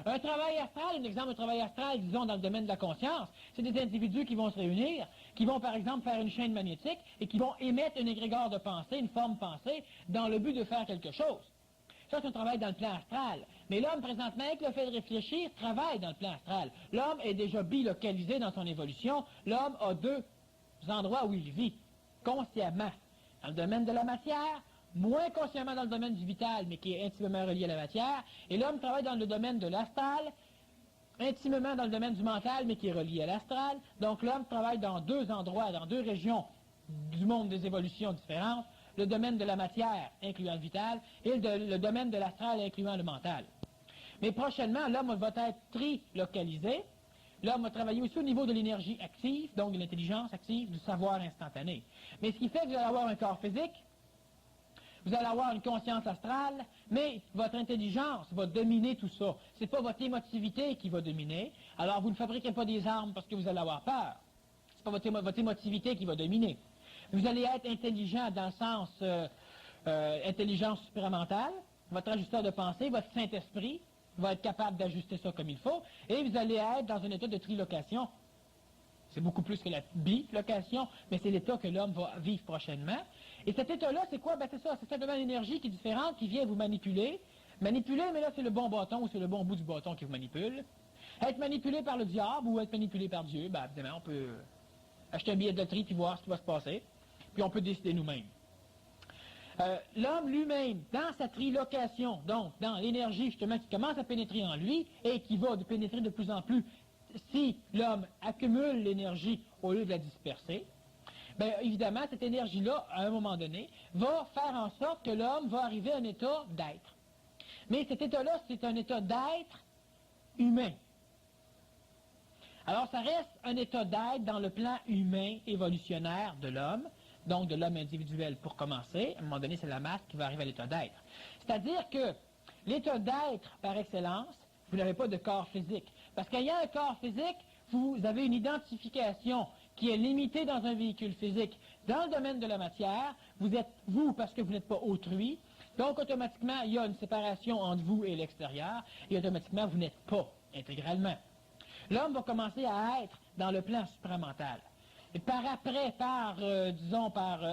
un travail astral, un exemple de travail astral, disons dans le domaine de la conscience, c'est des individus qui vont se réunir, qui vont par exemple faire une chaîne magnétique et qui vont émettre un égrégore de pensée, une forme pensée, dans le but de faire quelque chose. Ça, c'est un travail dans le plan astral. Mais l'homme, présentement, avec le fait de réfléchir, travaille dans le plan astral. L'homme est déjà bilocalisé dans son évolution. L'homme a deux endroits où il vit, consciemment. Dans le domaine de la matière, moins consciemment dans le domaine du vital, mais qui est intimement relié à la matière. Et l'homme travaille dans le domaine de l'astral, intimement dans le domaine du mental, mais qui est relié à l'astral. Donc l'homme travaille dans deux endroits, dans deux régions du monde des évolutions différentes. Le domaine de la matière, incluant le vital, et le domaine de l'astral, incluant le mental. Mais prochainement, l'homme va être trilocalisé. L'homme va travailler aussi au niveau de l'énergie active, donc de l'intelligence active, du savoir instantané. Mais ce qui fait que vous allez avoir un corps physique, vous allez avoir une conscience astrale, mais votre intelligence va dominer tout ça. Ce n'est pas votre émotivité qui va dominer. Alors, vous ne fabriquez pas des armes parce que vous allez avoir peur. Ce n'est pas votre émotivité qui va dominer. Vous allez être intelligent dans le sens intelligence supramentale. Votre ajusteur de pensée, votre Saint-Esprit va être capable d'ajuster ça comme il faut. Et vous allez être dans un état de trilocation. C'est beaucoup plus que la bilocation, mais c'est l'état que l'homme va vivre prochainement. Et cet état-là, c'est quoi? Ben c'est ça, c'est simplement l'énergie qui est différente, qui vient vous manipuler. Manipuler, mais là, c'est le bon bâton ou c'est le bon bout du bâton qui vous manipule. Être manipulé par le diable ou être manipulé par Dieu, ben évidemment, on peut acheter un billet de loterie puis voir ce qui va se passer. Puis on peut décider nous-mêmes. L'homme lui-même, dans sa trilocation, donc dans l'énergie justement qui commence à pénétrer en lui et qui va pénétrer de plus en plus si l'homme accumule l'énergie au lieu de la disperser, bien évidemment, cette énergie-là, à un moment donné, va faire en sorte que l'homme va arriver à un état d'être. Mais cet état-là, c'est un état d'être humain. Alors, ça reste un état d'être dans le plan humain évolutionnaire de l'homme, donc de l'homme individuel pour commencer. À un moment donné, c'est la masse qui va arriver à l'état d'être. C'est-à-dire que l'état d'être, par excellence, vous n'avez pas de corps physique. Parce qu'ayant un corps physique, vous avez une identification qui est limitée dans un véhicule physique. Dans le domaine de la matière, vous êtes vous parce que vous n'êtes pas autrui. Donc, automatiquement, il y a une séparation entre vous et l'extérieur. Et automatiquement, vous n'êtes pas intégralement. L'homme va commencer à être dans le plan supramental. Et par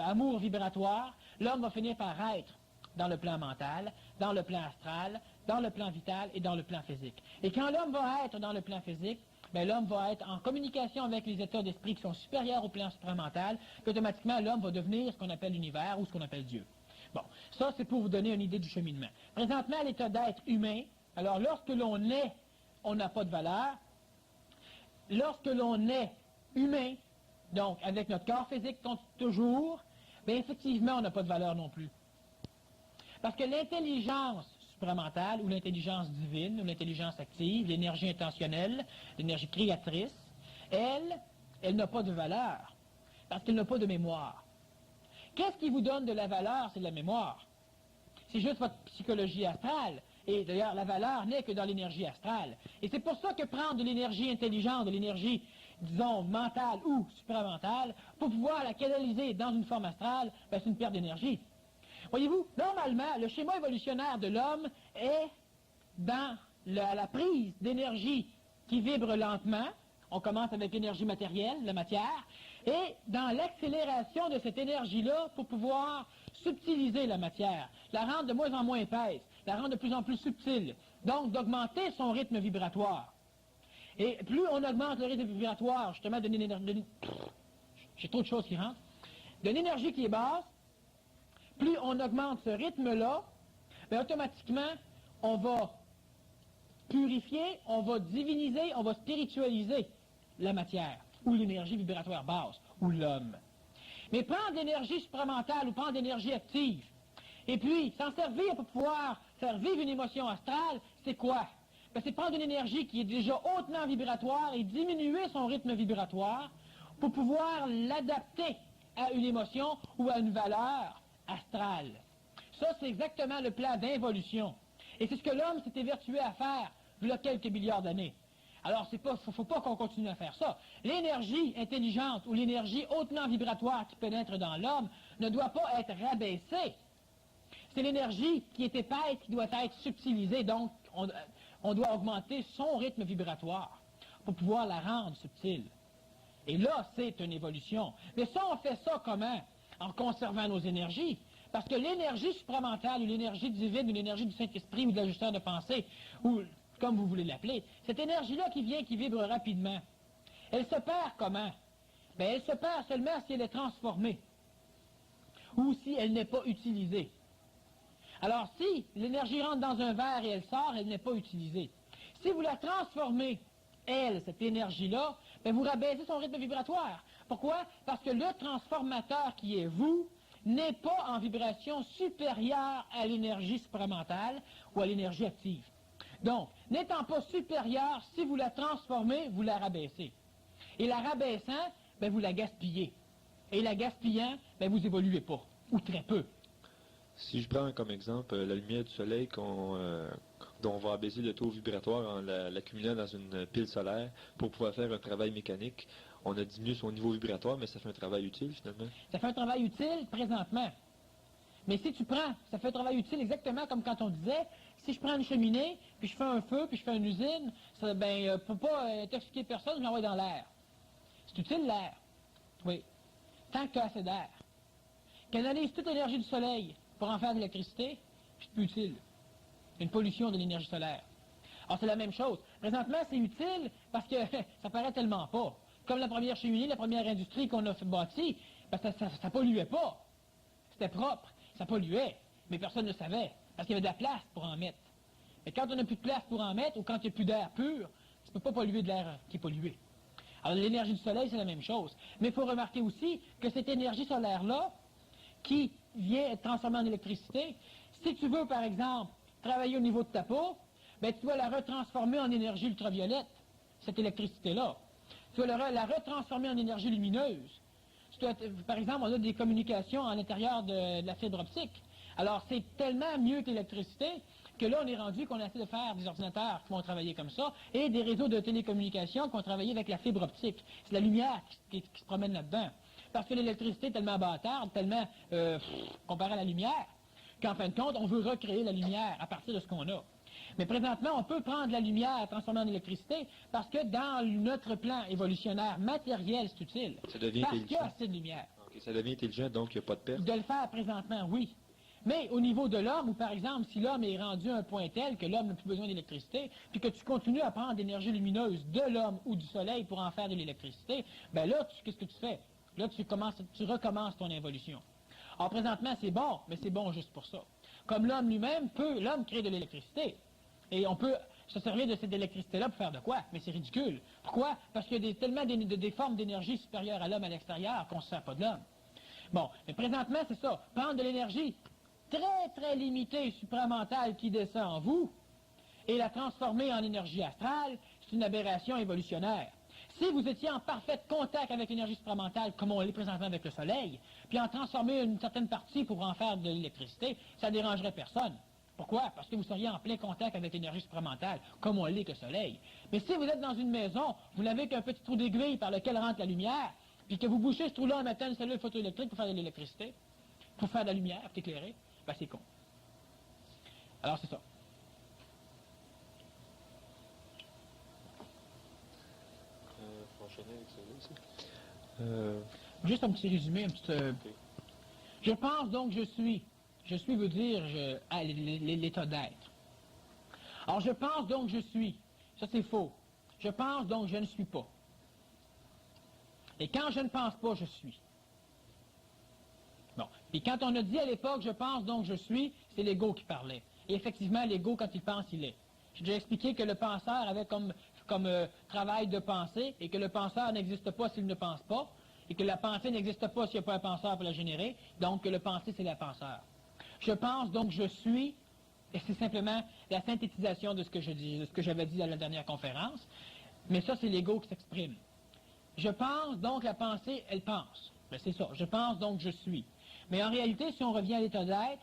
amour vibratoire, l'homme va finir par être dans le plan mental, dans le plan astral, dans le plan vital et dans le plan physique. Et quand l'homme va être dans le plan physique, ben, l'homme va être en communication avec les états d'esprit qui sont supérieurs au plan supramental, et automatiquement, l'homme va devenir ce qu'on appelle l'univers ou ce qu'on appelle Dieu. Bon, ça, c'est pour vous donner une idée du cheminement. Présentement, l'état d'être humain, alors lorsque l'on est, on n'a pas de valeur. Lorsque l'on est humain, donc avec notre corps physique toujours, bien effectivement, on n'a pas de valeur non plus. Parce que l'intelligence supramentale, ou l'intelligence divine, ou l'intelligence active, l'énergie intentionnelle, l'énergie créatrice, elle n'a pas de valeur, parce qu'elle n'a pas de mémoire. Qu'est-ce qui vous donne de la valeur? C'est de la mémoire. C'est juste votre psychologie astrale. Et d'ailleurs, la valeur n'est que dans l'énergie astrale. Et c'est pour ça que prendre de l'énergie intelligente, de l'énergie, disons, mentale ou supramentale, pour pouvoir la canaliser dans une forme astrale, ben, c'est une perte d'énergie. Voyez-vous, normalement, le schéma évolutionnaire de l'homme est dans la prise d'énergie qui vibre lentement. On commence avec l'énergie matérielle, la matière, et dans l'accélération de cette énergie-là pour pouvoir subtiliser la matière, la rendre de moins en moins épaisse, la rendre de plus en plus subtile, donc d'augmenter son rythme vibratoire. Et plus on augmente le rythme vibratoire, justement, j'ai trop de choses qui rentrent, de l'énergie qui est basse, plus on augmente ce rythme-là, bien, automatiquement, on va purifier, on va diviniser, on va spiritualiser la matière, ou l'énergie vibratoire basse, ou l'homme. Mais prendre l'énergie supramentale ou prendre l'énergie active, et puis s'en servir pour pouvoir faire vivre une émotion astrale, c'est quoi? Ben, c'est prendre une énergie qui est déjà hautement vibratoire et diminuer son rythme vibratoire pour pouvoir l'adapter à une émotion ou à une valeur astrale. Ça, c'est exactement le plan d'involution. Et c'est ce que l'homme s'est évertué à faire il y a quelques milliards d'années. Alors, il ne faut pas qu'on continue à faire ça. L'énergie intelligente ou l'énergie hautement vibratoire qui pénètre dans l'homme ne doit pas être rabaissée. C'est l'énergie qui est épaisse qui doit être subtilisée. Donc, on doit augmenter son rythme vibratoire pour pouvoir la rendre subtile. Et là, c'est une évolution. Mais ça, on fait ça comment? En conservant nos énergies. Parce que l'énergie supramentale, ou l'énergie divine, ou l'énergie du Saint-Esprit, ou de l'ajusteur de pensée, ou comme vous voulez l'appeler, cette énergie-là qui vient, qui vibre rapidement, elle se perd comment? Bien, elle se perd seulement si elle est transformée, ou si elle n'est pas utilisée. Alors, si l'énergie rentre dans un verre et elle sort, elle n'est pas utilisée. Si vous la transformez, elle, cette énergie-là, bien, vous rabaissez son rythme vibratoire. Pourquoi? Parce que le transformateur qui est vous n'est pas en vibration supérieure à l'énergie supramentale ou à l'énergie active. Donc, n'étant pas supérieure, si vous la transformez, vous la rabaissez. Et la rabaissant, bien, vous la gaspillez. Et la gaspillant, bien, vous évoluez pas, ou très peu. Si je prends comme exemple la lumière du soleil dont on va abaisser le taux vibratoire en l'accumulant dans une pile solaire pour pouvoir faire un travail mécanique, on a diminué son niveau vibratoire, mais ça fait un travail utile finalement. Ça fait un travail utile présentement. Mais si tu prends, ça fait un travail utile exactement comme quand on disait, si je prends une cheminée, puis je fais un feu, puis je fais une usine, ça, pour pas intoxiquer personne, je l'envoie dans l'air. C'est utile l'air. Oui. Tant qu'il y a assez d'air. Canalise toute l'énergie du soleil pour en faire de l'électricité, c'est plus utile. Une pollution de l'énergie solaire. Alors c'est la même chose. Présentement, c'est utile parce que ça paraît tellement pas. Comme la première cheminée, la première industrie qu'on a bâtie, ben ça polluait pas. C'était propre, ça polluait, mais personne ne le savait, parce qu'il y avait de la place pour en mettre. Mais quand on n'a plus de place pour en mettre, ou quand il n'y a plus d'air pur, tu ne peux pas polluer de l'air qui est pollué. Alors l'énergie du soleil, c'est la même chose. Mais il faut remarquer aussi que cette énergie solaire-là, qui vient être transformée en électricité, si tu veux, par exemple, travailler au niveau de ta peau, ben, tu dois la retransformer en énergie ultraviolette, cette électricité-là. Tu dois la retransformer en énergie lumineuse. Par exemple, on a des communications à l'intérieur de la fibre optique. Alors, c'est tellement mieux que l'électricité que là, on est rendu qu'on essaie de faire des ordinateurs qui vont travailler comme ça et des réseaux de télécommunications qui vont travailler avec la fibre optique. C'est la lumière qui se promène là-dedans. Parce que l'électricité est tellement bâtarde, tellement comparée à la lumière, qu'en fin de compte, on veut recréer la lumière à partir de ce qu'on a. Mais présentement, on peut prendre la lumière transformée en électricité parce que dans notre plan évolutionnaire matériel, c'est utile. Ça devient parce qu'il y a intelligent. assez de lumière. Okay, ça devient intelligent, donc il n'y a pas de perte. De le faire présentement, oui. Mais au niveau de l'homme, ou par exemple, si l'homme est rendu à un point tel que l'homme n'a plus besoin d'électricité, puis que tu continues à prendre l'énergie lumineuse de l'homme ou du soleil pour en faire de l'électricité, ben là, qu'est-ce que tu fais? Là, tu recommences ton évolution. Alors présentement, c'est bon, mais c'est bon juste pour ça. Comme l'homme lui-même l'homme crée de l'électricité. Et on peut se servir de cette électricité-là pour faire de quoi? Mais c'est ridicule. Pourquoi? Parce qu'il y a tellement des formes d'énergie supérieures à l'homme à l'extérieur qu'on ne se sert pas de l'homme. Bon, mais présentement, c'est ça. Prendre de l'énergie très, très limitée, supramentale qui descend en vous, et la transformer en énergie astrale, c'est une aberration évolutionnaire. Si vous étiez en parfait contact avec l'énergie supramentale, comme on l'est présentement avec le Soleil, puis en transformer une certaine partie pour en faire de l'électricité, ça ne dérangerait personne. Pourquoi? Parce que vous seriez en plein contact avec l'énergie supramentale, comme on l'est que le Soleil. Mais si vous êtes dans une maison, vous n'avez qu'un petit trou d'aiguille par lequel rentre la lumière, puis que vous bouchez ce trou-là en mettant une cellule photoélectrique pour faire de l'électricité, pour faire de la lumière, pour t'éclairer, ben c'est con. Alors c'est ça. Juste un petit résumé, un petit... Okay. Je pense donc je suis. Je suis veut dire l'état d'être. Alors je pense donc je suis. Ça c'est faux. Je pense donc je ne suis pas. Et quand je ne pense pas, je suis. Bon. Et quand on a dit à l'époque je pense donc je suis, c'est l'ego qui parlait. Et effectivement, l'ego, quand il pense, il est. J'ai déjà expliqué que le penseur avait comme travail de penser, et que le penseur n'existe pas s'il ne pense pas, et que la pensée n'existe pas s'il n'y a pas un penseur pour la générer, donc que le penser, c'est la penseur. Je pense, donc je suis, et c'est simplement la synthétisation de ce que je dis, de ce que j'avais dit à la dernière conférence, mais ça, c'est l'ego qui s'exprime. Je pense, donc la pensée, elle pense. Ben, c'est ça, je pense, donc je suis. Mais en réalité, si on revient à l'état d'être,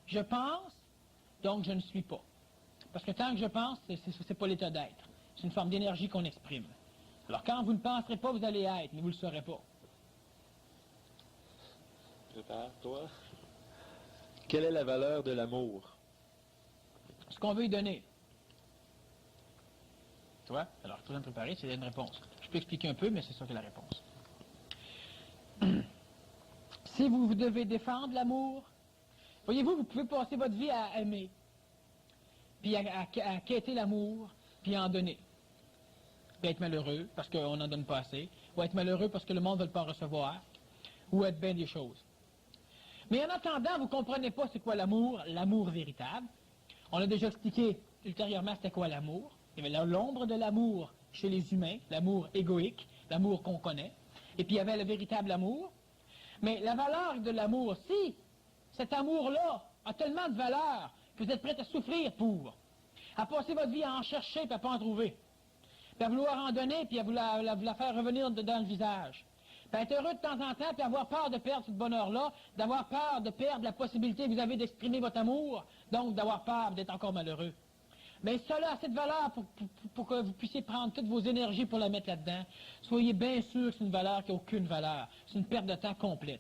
je pense, donc je ne suis pas. Parce que tant que je pense, c'est pas l'état d'être. C'est une forme d'énergie qu'on exprime. Alors quand vous ne penserez pas, vous allez être, mais vous ne le saurez pas. Prépare-toi. Quelle est la valeur de l'amour? Ce qu'on veut y donner. Tu vois? Alors, je suis en train de préparer, c'est une réponse. Je peux expliquer un peu, mais c'est ça que la réponse. Si vous devez défendre l'amour, Voyez-vous, vous pouvez passer votre vie à aimer, puis à quêter l'amour, puis à en donner. Puis être malheureux parce qu'on n'en donne pas assez, ou être malheureux parce que le monde ne veut pas recevoir, ou être bien des choses. Mais en attendant, vous ne comprenez pas c'est quoi l'amour véritable. On a déjà expliqué ultérieurement c'était quoi l'amour. Il y avait l'ombre de l'amour chez les humains, l'amour égoïque, l'amour qu'on connaît. Et puis il y avait le véritable amour. Mais la valeur de l'amour, si cet amour-là a tellement de valeur que vous êtes prêt à souffrir pour, à passer votre vie à en chercher puis à ne pas en trouver, puis à vouloir en donner puis à vouloir la faire revenir dans le visage, puis à être heureux de temps en temps puis avoir peur de perdre ce bonheur-là, d'avoir peur de perdre la possibilité que vous avez d'exprimer votre amour, donc d'avoir peur d'être encore malheureux. Mais cela a cette valeur pour que vous puissiez prendre toutes vos énergies pour la mettre là-dedans. Soyez bien sûr que c'est une valeur qui n'a aucune valeur. C'est une perte de temps complète.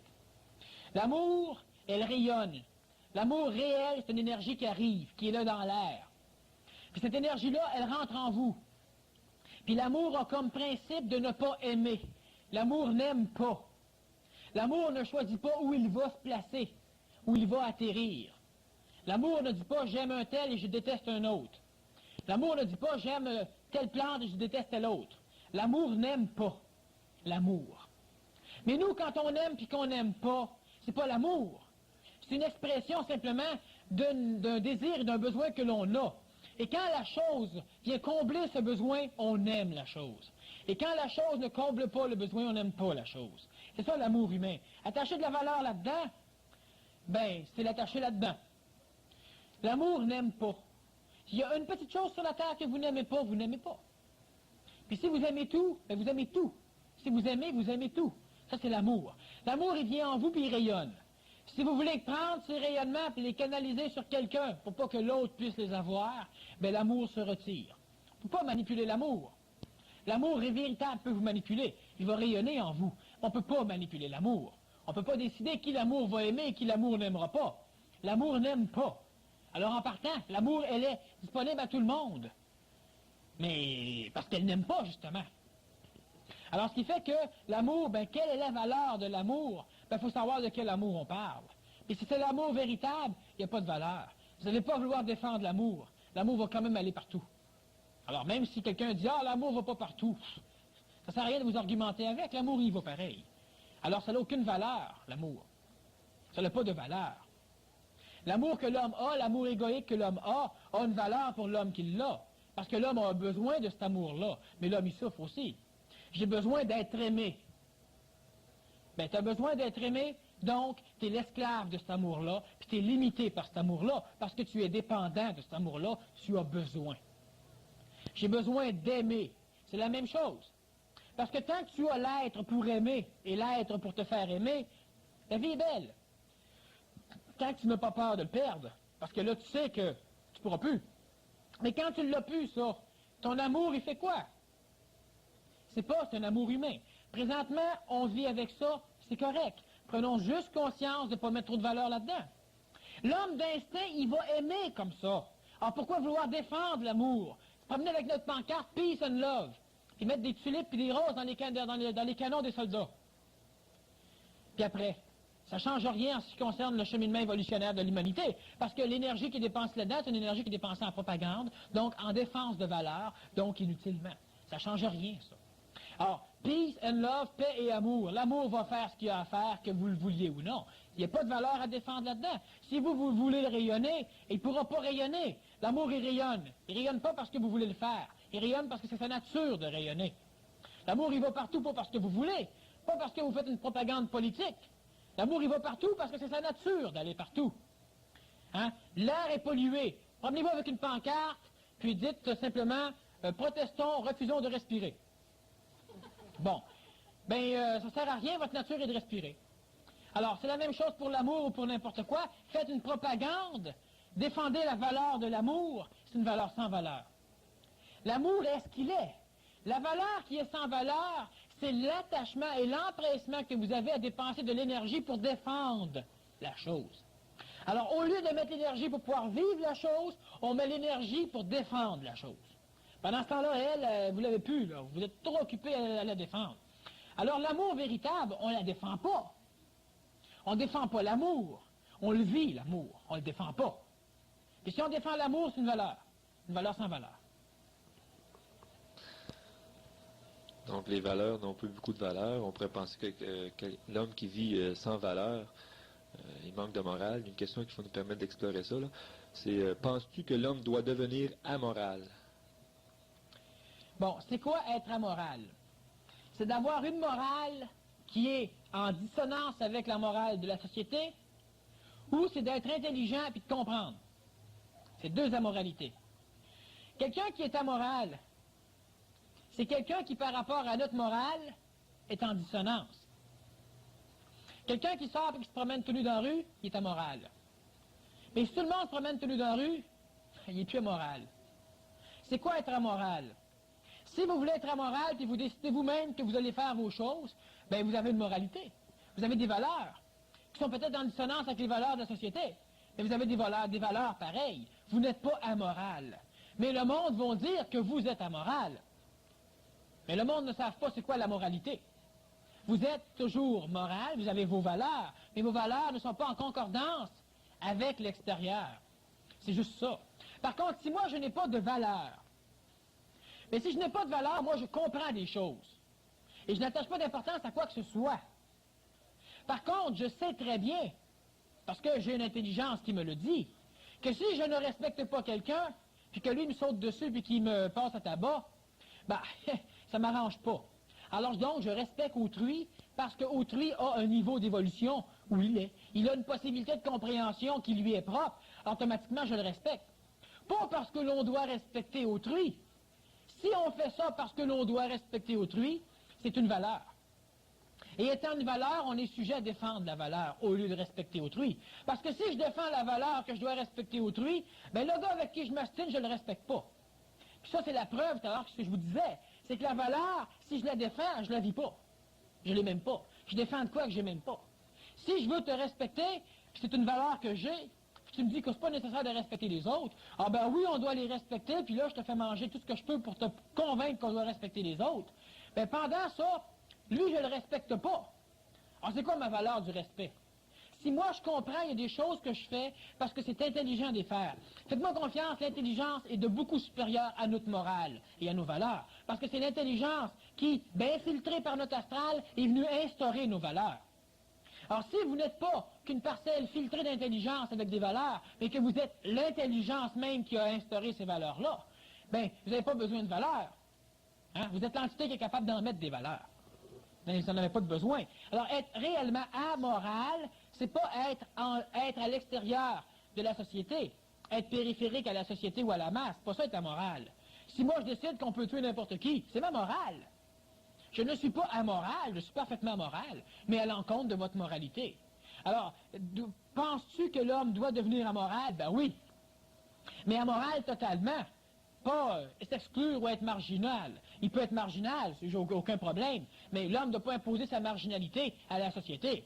L'amour, elle rayonne. L'amour réel, c'est une énergie qui arrive, qui est là dans l'air. Puis cette énergie-là, elle rentre en vous. Puis l'amour a comme principe de ne pas aimer. L'amour n'aime pas. L'amour ne choisit pas où il va se placer, où il va atterrir. L'amour ne dit pas « j'aime un tel et je déteste un autre ». L'amour ne dit pas « j'aime telle plante et je déteste telle autre ». L'amour n'aime pas l'amour. Mais nous, quand on aime puis qu'on n'aime pas, c'est pas l'amour. C'est une expression simplement d'un désir et d'un besoin que l'on a. Et quand la chose vient combler ce besoin, on aime la chose. Et quand la chose ne comble pas le besoin, on n'aime pas la chose. C'est ça l'amour humain. Attacher de la valeur là-dedans, ben, c'est l'attacher là-dedans. L'amour n'aime pas. S'il y a une petite chose sur la terre que vous n'aimez pas, vous n'aimez pas. Puis si vous aimez tout, ben vous aimez tout. Si vous aimez tout. Ça, c'est l'amour. L'amour, il vient en vous, puis il rayonne. Si vous voulez prendre ces rayonnements et les canaliser sur quelqu'un pour pas que l'autre puisse les avoir, ben l'amour se retire. On ne peut pas manipuler l'amour. L'amour véritable peut vous manipuler. Il va rayonner en vous. On ne peut pas manipuler l'amour. On ne peut pas décider qui l'amour va aimer et qui l'amour n'aimera pas. L'amour n'aime pas. Alors en partant, l'amour, elle est disponible à tout le monde. Mais parce qu'elle n'aime pas, justement. Alors ce qui fait que l'amour, ben quelle est la valeur de l'amour? Ben il faut savoir de quel amour on parle. Et si c'est l'amour véritable, il n'y a pas de valeur. Vous n'allez pas vouloir défendre l'amour. L'amour va quand même aller partout. Alors même si quelqu'un dit « Ah, l'amour ne va pas partout », ça ne sert à rien de vous argumenter avec. L'amour, il va pareil. Alors ça n'a aucune valeur, l'amour. Ça n'a pas de valeur. L'amour que l'homme a, l'amour égoïque que l'homme a une valeur pour l'homme qui l'a. Parce que l'homme a besoin de cet amour-là. Mais l'homme, il souffre aussi. J'ai besoin d'être aimé. Ben, tu as besoin d'être aimé, donc tu es l'esclave de cet amour-là, puis tu es limité par cet amour-là, parce que tu es dépendant de cet amour-là, tu as besoin. J'ai besoin d'aimer. C'est la même chose. Parce que tant que tu as l'être pour aimer et l'être pour te faire aimer, la vie est belle. Tant que tu n'as pas peur de le perdre, parce que là, tu sais que tu ne pourras plus. Mais quand tu ne l'as plus, ça, ton amour, il fait quoi? C'est un amour humain. Présentement, on vit avec ça, c'est correct. Prenons juste conscience de ne pas mettre trop de valeur là-dedans. L'homme d'instinct, il va aimer comme ça. Alors pourquoi vouloir défendre l'amour? Se promener avec notre pancarte « Peace and Love », puis mettre des tulipes et des roses dans les canons des soldats. Puis après, ça ne change rien en ce qui concerne le cheminement évolutionnaire de l'humanité, parce que l'énergie qui est dépensée là-dedans, c'est une énergie qui est dépensée en propagande, donc en défense de valeur, donc inutilement. Ça ne change rien, ça. Alors, peace and love, paix et amour. L'amour va faire ce qu'il a à faire, que vous le vouliez ou non. Il n'y a pas de valeur à défendre là-dedans. Si vous voulez le rayonner, il ne pourra pas rayonner. L'amour, il rayonne. Il ne rayonne pas parce que vous voulez le faire. Il rayonne parce que c'est sa nature de rayonner. L'amour, il va partout, pas parce que vous voulez, pas parce que vous faites une propagande politique. L'amour, il va partout parce que c'est sa nature d'aller partout. Hein? L'air est pollué. Promenez-vous avec une pancarte, puis dites simplement « Protestons, refusons de respirer ». Bon. Ben, ça ne sert à rien, votre nature est de respirer. Alors, c'est la même chose pour l'amour ou pour n'importe quoi. Faites une propagande. Défendez la valeur de l'amour. C'est une valeur sans valeur. L'amour est ce qu'il est. La valeur qui est sans valeur, c'est l'attachement et l'empressement que vous avez à dépenser de l'énergie pour défendre la chose. Alors, au lieu de mettre l'énergie pour pouvoir vivre la chose, on met l'énergie pour défendre la chose. Pendant ce temps-là, elle, vous ne l'avez plus, là. Vous êtes trop occupé à la défendre. Alors, l'amour véritable, on ne la défend pas. On ne défend pas l'amour. On le vit, l'amour. On ne le défend pas. Et si on défend l'amour, c'est une valeur. Une valeur sans valeur. Donc, les valeurs n'ont plus beaucoup de valeur. On pourrait penser que l'homme qui vit sans valeur, il manque de morale. Une question qu'il faut nous permettre d'explorer ça, là, c'est penses-tu que l'homme doit devenir amoral? Bon, c'est quoi être amoral? C'est d'avoir une morale qui est en dissonance avec la morale de la société, ou c'est d'être intelligent et de comprendre. C'est deux amoralités. Quelqu'un qui est amoral, c'est quelqu'un qui, par rapport à notre morale, est en dissonance. Quelqu'un qui sort et qui se promène tout nu dans la rue, il est amoral. Mais si tout le monde se promène tout nu dans la rue, il est plus amoral. C'est quoi être amoral? Si vous voulez être amoral et vous décidez vous-même que vous allez faire vos choses, bien, vous avez une moralité. Vous avez des valeurs qui sont peut-être en dissonance avec les valeurs de la société. Mais vous avez des valeurs pareilles. Vous n'êtes pas amoral. Mais le monde va dire que vous êtes amoral. Mais le monde ne savent pas c'est quoi la moralité. Vous êtes toujours moral, vous avez vos valeurs, mais vos valeurs ne sont pas en concordance avec l'extérieur. C'est juste ça. Par contre, si moi je n'ai pas de valeur, mais si je n'ai pas de valeur, moi je comprends des choses. Et je n'attache pas d'importance à quoi que ce soit. Par contre, je sais très bien, parce que j'ai une intelligence qui me le dit, que si je ne respecte pas quelqu'un, puis que lui me saute dessus, puis qu'il me passe à tabac, ben, ça ne m'arrange pas. Alors donc, je respecte autrui, parce qu'autrui a un niveau d'évolution où il est. Il a une possibilité de compréhension qui lui est propre. Automatiquement, je le respecte. Pas parce que l'on doit respecter autrui. Si on fait ça parce que l'on doit respecter autrui, c'est une valeur. Et étant une valeur, on est sujet à défendre la valeur au lieu de respecter autrui. Parce que si je défends la valeur que je dois respecter autrui, ben le gars avec qui je m'astine, je ne le respecte pas. Puis ça, c'est la preuve tout à l'heure que ce que je vous disais. C'est que la valeur, si je la défends, je la vis pas. Je l'ai même pas. Je défends de quoi que j'ai même pas. Si je veux te respecter, c'est une valeur que j'ai, puis tu me dis que c'est pas nécessaire de respecter les autres, ah ben oui, on doit les respecter, puis là, je te fais manger tout ce que je peux pour te convaincre qu'on doit respecter les autres. Ben pendant ça, lui, je le respecte pas. Alors, c'est quoi ma valeur du respect? Si moi, je comprends, il y a des choses que je fais parce que c'est intelligent de les faire. Faites-moi confiance, l'intelligence est de beaucoup supérieure à notre morale et à nos valeurs. Parce que c'est l'intelligence qui, bien infiltrée par notre astral, est venue instaurer nos valeurs. Alors, si vous n'êtes pas qu'une parcelle filtrée d'intelligence avec des valeurs, mais que vous êtes l'intelligence même qui a instauré ces valeurs-là, bien, vous n'avez pas besoin de valeurs. Hein? Vous êtes l'entité qui est capable d'en mettre des valeurs. Mais vous n'en avez pas de besoin. Alors, être réellement amoral, c'est pas être à l'extérieur de la société, être périphérique à la société ou à la masse. C'est pas ça être amoral. Si moi je décide qu'on peut tuer n'importe qui, c'est ma morale. Je ne suis pas amoral, je suis parfaitement moral, mais à l'encontre de votre moralité. Alors, penses-tu que l'homme doit devenir amoral? Ben oui. Mais amoral totalement. Pas s'exclure ou être marginal. Il peut être marginal, j'ai aucun problème, mais l'homme ne doit pas imposer sa marginalité à la société.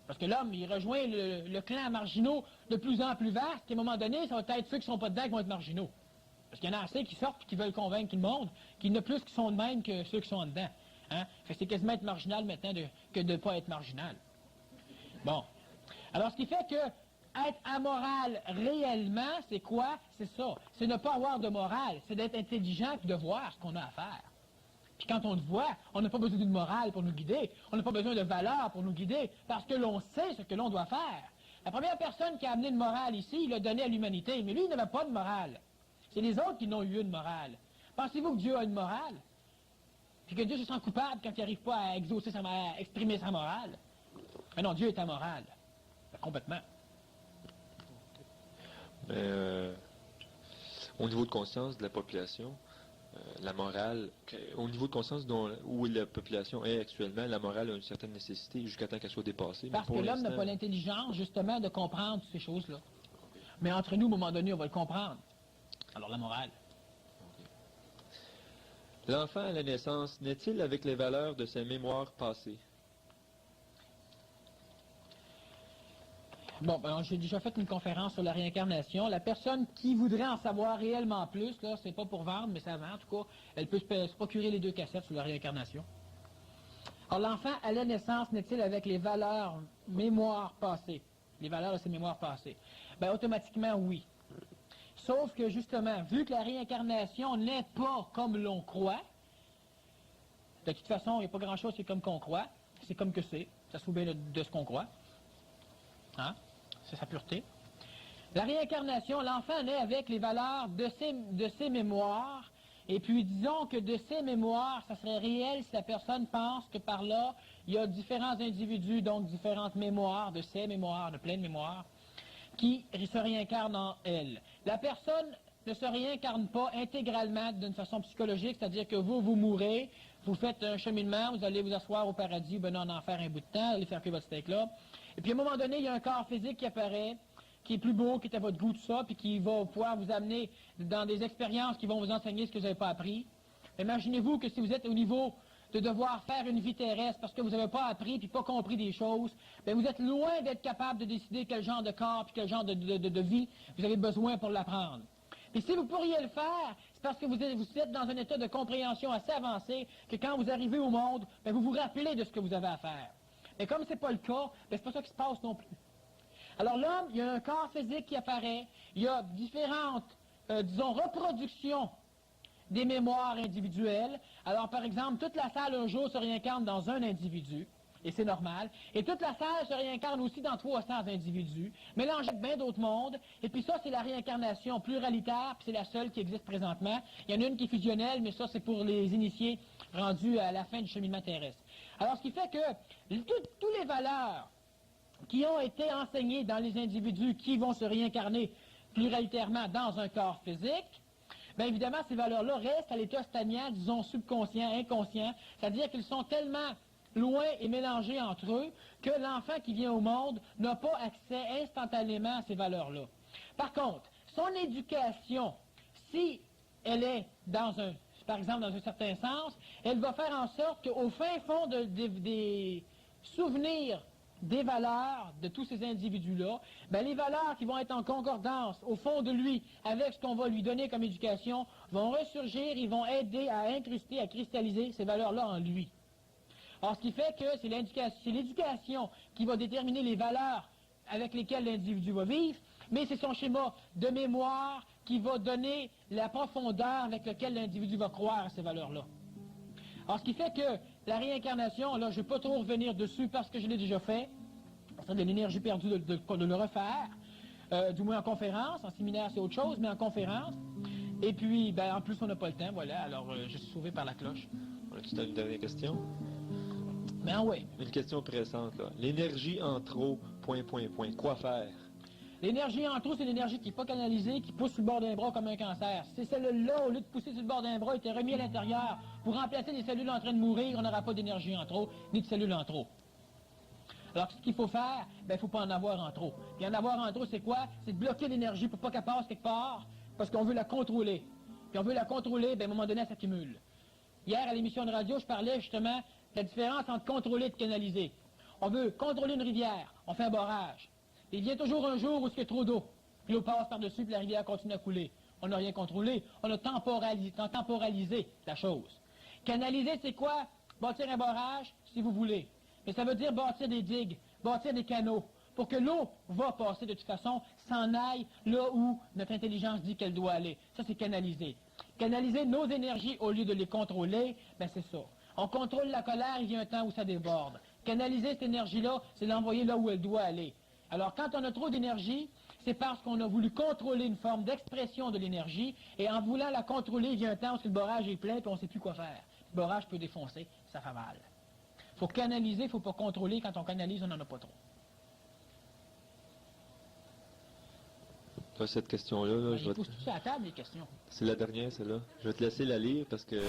Parce que l'homme, il rejoint le clan marginaux de plus en plus vaste, qu'à un moment donné, ça va être ceux qui ne sont pas dedans qui vont être marginaux. Parce qu'il y en a assez qui sortent et qui veulent convaincre tout le monde qu'il y en a plus qui sont de même que ceux qui sont dedans. Hein? Fait que c'est quasiment être marginal maintenant que de ne pas être marginal. Bon. Alors, ce qui fait que être amoral réellement, c'est quoi? C'est ça. C'est ne pas avoir de morale. C'est d'être intelligent et de voir ce qu'on a à faire. Puis quand on le voit, on n'a pas besoin d'une morale pour nous guider. On n'a pas besoin de valeur pour nous guider parce que l'on sait ce que l'on doit faire. La première personne qui a amené une morale ici, il l'a donné à l'humanité. Mais lui, il n'avait pas de morale. C'est les autres qui n'ont eu une morale. Pensez-vous que Dieu a une morale? Puis que Dieu se sent coupable quand il n'arrive pas à exprimer sa morale? Mais non, Dieu est amoral. Complètement. Au niveau de conscience de la population, la morale, au niveau de conscience où la population est actuellement, la morale a une certaine nécessité jusqu'à temps qu'elle soit dépassée. Parce que l'homme n'a pas l'intelligence, justement, de comprendre toutes ces choses-là. Mais entre nous, à un moment donné, on va le comprendre. Alors, la morale. Okay. L'enfant à la naissance naît-il avec les valeurs de sa mémoire passée? Bon, ben, j'ai déjà fait une conférence sur la réincarnation. La personne qui voudrait en savoir réellement plus, là, c'est pas pour vendre, mais ça vend, en tout cas, elle peut se procurer les 2 cassettes sur la réincarnation. Alors, l'enfant à la naissance naît-il avec les valeurs mémoire passée? les valeurs de ses mémoires passées? Bien, automatiquement, oui. Sauf que, justement, vu que la réincarnation n'est pas comme l'on croit, de toute façon, il n'y a pas grand-chose qui est comme qu'on croit, c'est comme que c'est, ça se fout bien de ce qu'on croit. Hein? C'est sa pureté. La réincarnation, l'enfant naît avec les valeurs de ses mémoires, et puis disons que de ses mémoires, ça serait réel si la personne pense que par là, il y a différents individus, donc différentes mémoires, de ses mémoires, de pleines mémoires, qui se réincarnent en elle. La personne ne se réincarne pas intégralement d'une façon psychologique, c'est-à-dire que vous mourrez, vous faites un cheminement, vous allez vous asseoir au paradis, ben non, en enfer un bout de temps, allez faire cuire votre steak là, et puis à un moment donné, il y a un corps physique qui apparaît, qui est plus beau, qui est à votre goût, tout ça, puis qui va pouvoir vous amener dans des expériences qui vont vous enseigner ce que vous n'avez pas appris. Imaginez-vous que si vous êtes au niveau de devoir faire une vie terrestre parce que vous n'avez pas appris puis pas compris des choses, bien vous êtes loin d'être capable de décider quel genre de corps puis quel genre de vie vous avez besoin pour l'apprendre. Puis si vous pourriez le faire, c'est parce que vous êtes dans un état de compréhension assez avancé que quand vous arrivez au monde, bien vous vous rappelez de ce que vous avez à faire. Mais comme ce n'est pas le cas, bien c'est pas ça qui se passe non plus. Alors l'homme, il y a un corps physique qui apparaît, il y a différentes, disons, reproductions des mémoires individuelles. Alors par exemple, toute la salle un jour se réincarne dans un individu, et c'est normal, et toute la salle se réincarne aussi dans 300 individus, mélangés avec bien d'autres mondes, et puis ça c'est la réincarnation pluralitaire, puis c'est la seule qui existe présentement. Il y en a une qui est fusionnelle, mais ça c'est pour les initiés rendus à la fin du cheminement terrestre. Alors ce qui fait que toutes les valeurs qui ont été enseignés dans les individus qui vont se réincarner pluralitairement dans un corps physique, bien évidemment, ces valeurs-là restent à l'état stagnant, disons subconscient, inconscient, c'est-à-dire qu'ils sont tellement loin et mélangés entre eux que l'enfant qui vient au monde n'a pas accès instantanément à ces valeurs-là. Par contre, son éducation, si elle est par exemple dans un certain sens, elle va faire en sorte qu'au fin fond des souvenirs des valeurs de tous ces individus-là, ben les valeurs qui vont être en concordance au fond de lui avec ce qu'on va lui donner comme éducation vont ressurgir, ils vont aider à incruster, à cristalliser ces valeurs-là en lui. Alors, ce qui fait que c'est l'éducation qui va déterminer les valeurs avec lesquelles l'individu va vivre, mais c'est son schéma de mémoire qui va donner la profondeur avec laquelle l'individu va croire à ces valeurs-là. Alors, ce qui fait que la réincarnation, là, je ne vais pas trop revenir dessus parce que je l'ai déjà fait. Ça serait de l'énergie perdue de le refaire, du moins en conférence. En séminaire, c'est autre chose, mais en conférence. Et puis, ben, en plus, on n'a pas le temps, voilà. Alors, je suis sauvé par la cloche. Tu as une dernière question? Ben oui. Une question pressante, là. L'énergie en trop, ... Quoi faire? L'énergie en trop, c'est l'énergie qui n'est pas canalisée, qui pousse sur le bord d'un bras comme un cancer. Si ces cellules-là, au lieu de pousser sur le bord d'un bras, étaient remis à l'intérieur pour remplacer les cellules en train de mourir, on n'aura pas d'énergie en trop, ni de cellules en trop. Alors, ce qu'il faut faire, ben, il ne faut pas en avoir en trop. Puis en avoir en trop, c'est quoi? C'est de bloquer l'énergie pour pas qu'elle passe quelque part, parce qu'on veut la contrôler. Puis on veut la contrôler, ben, à un moment donné, elle s'accumule. Hier, à l'émission de radio, je parlais justement de la différence entre contrôler et de canaliser. On veut contrôler une rivière, on fait un barrage. Il vient toujours un jour où il y a trop d'eau. Puis l'eau passe par-dessus, puis la rivière continue à couler. On n'a rien contrôlé, on a temporalisé la chose. Canaliser, c'est quoi? Bâtir un barrage, si vous voulez. Mais ça veut dire bâtir des digues, bâtir des canaux, pour que l'eau va passer de toute façon, s'en aille là où notre intelligence dit qu'elle doit aller. Ça, c'est canaliser. Canaliser nos énergies au lieu de les contrôler, ben c'est ça. On contrôle la colère, il y a un temps où ça déborde. Canaliser cette énergie-là, c'est l'envoyer là où elle doit aller. Alors, quand on a trop d'énergie, c'est parce qu'on a voulu contrôler une forme d'expression de l'énergie, et en voulant la contrôler, il y a un temps où le barrage est plein, puis on ne sait plus quoi faire. Le barrage peut défoncer, ça fait mal. Il faut canaliser, il ne faut pas contrôler. Quand on canalise, on n'en a pas trop. Cette question-là, Je pousse tout ça à la table, les questions. C'est la dernière, celle-là. Je vais te laisser la lire parce que...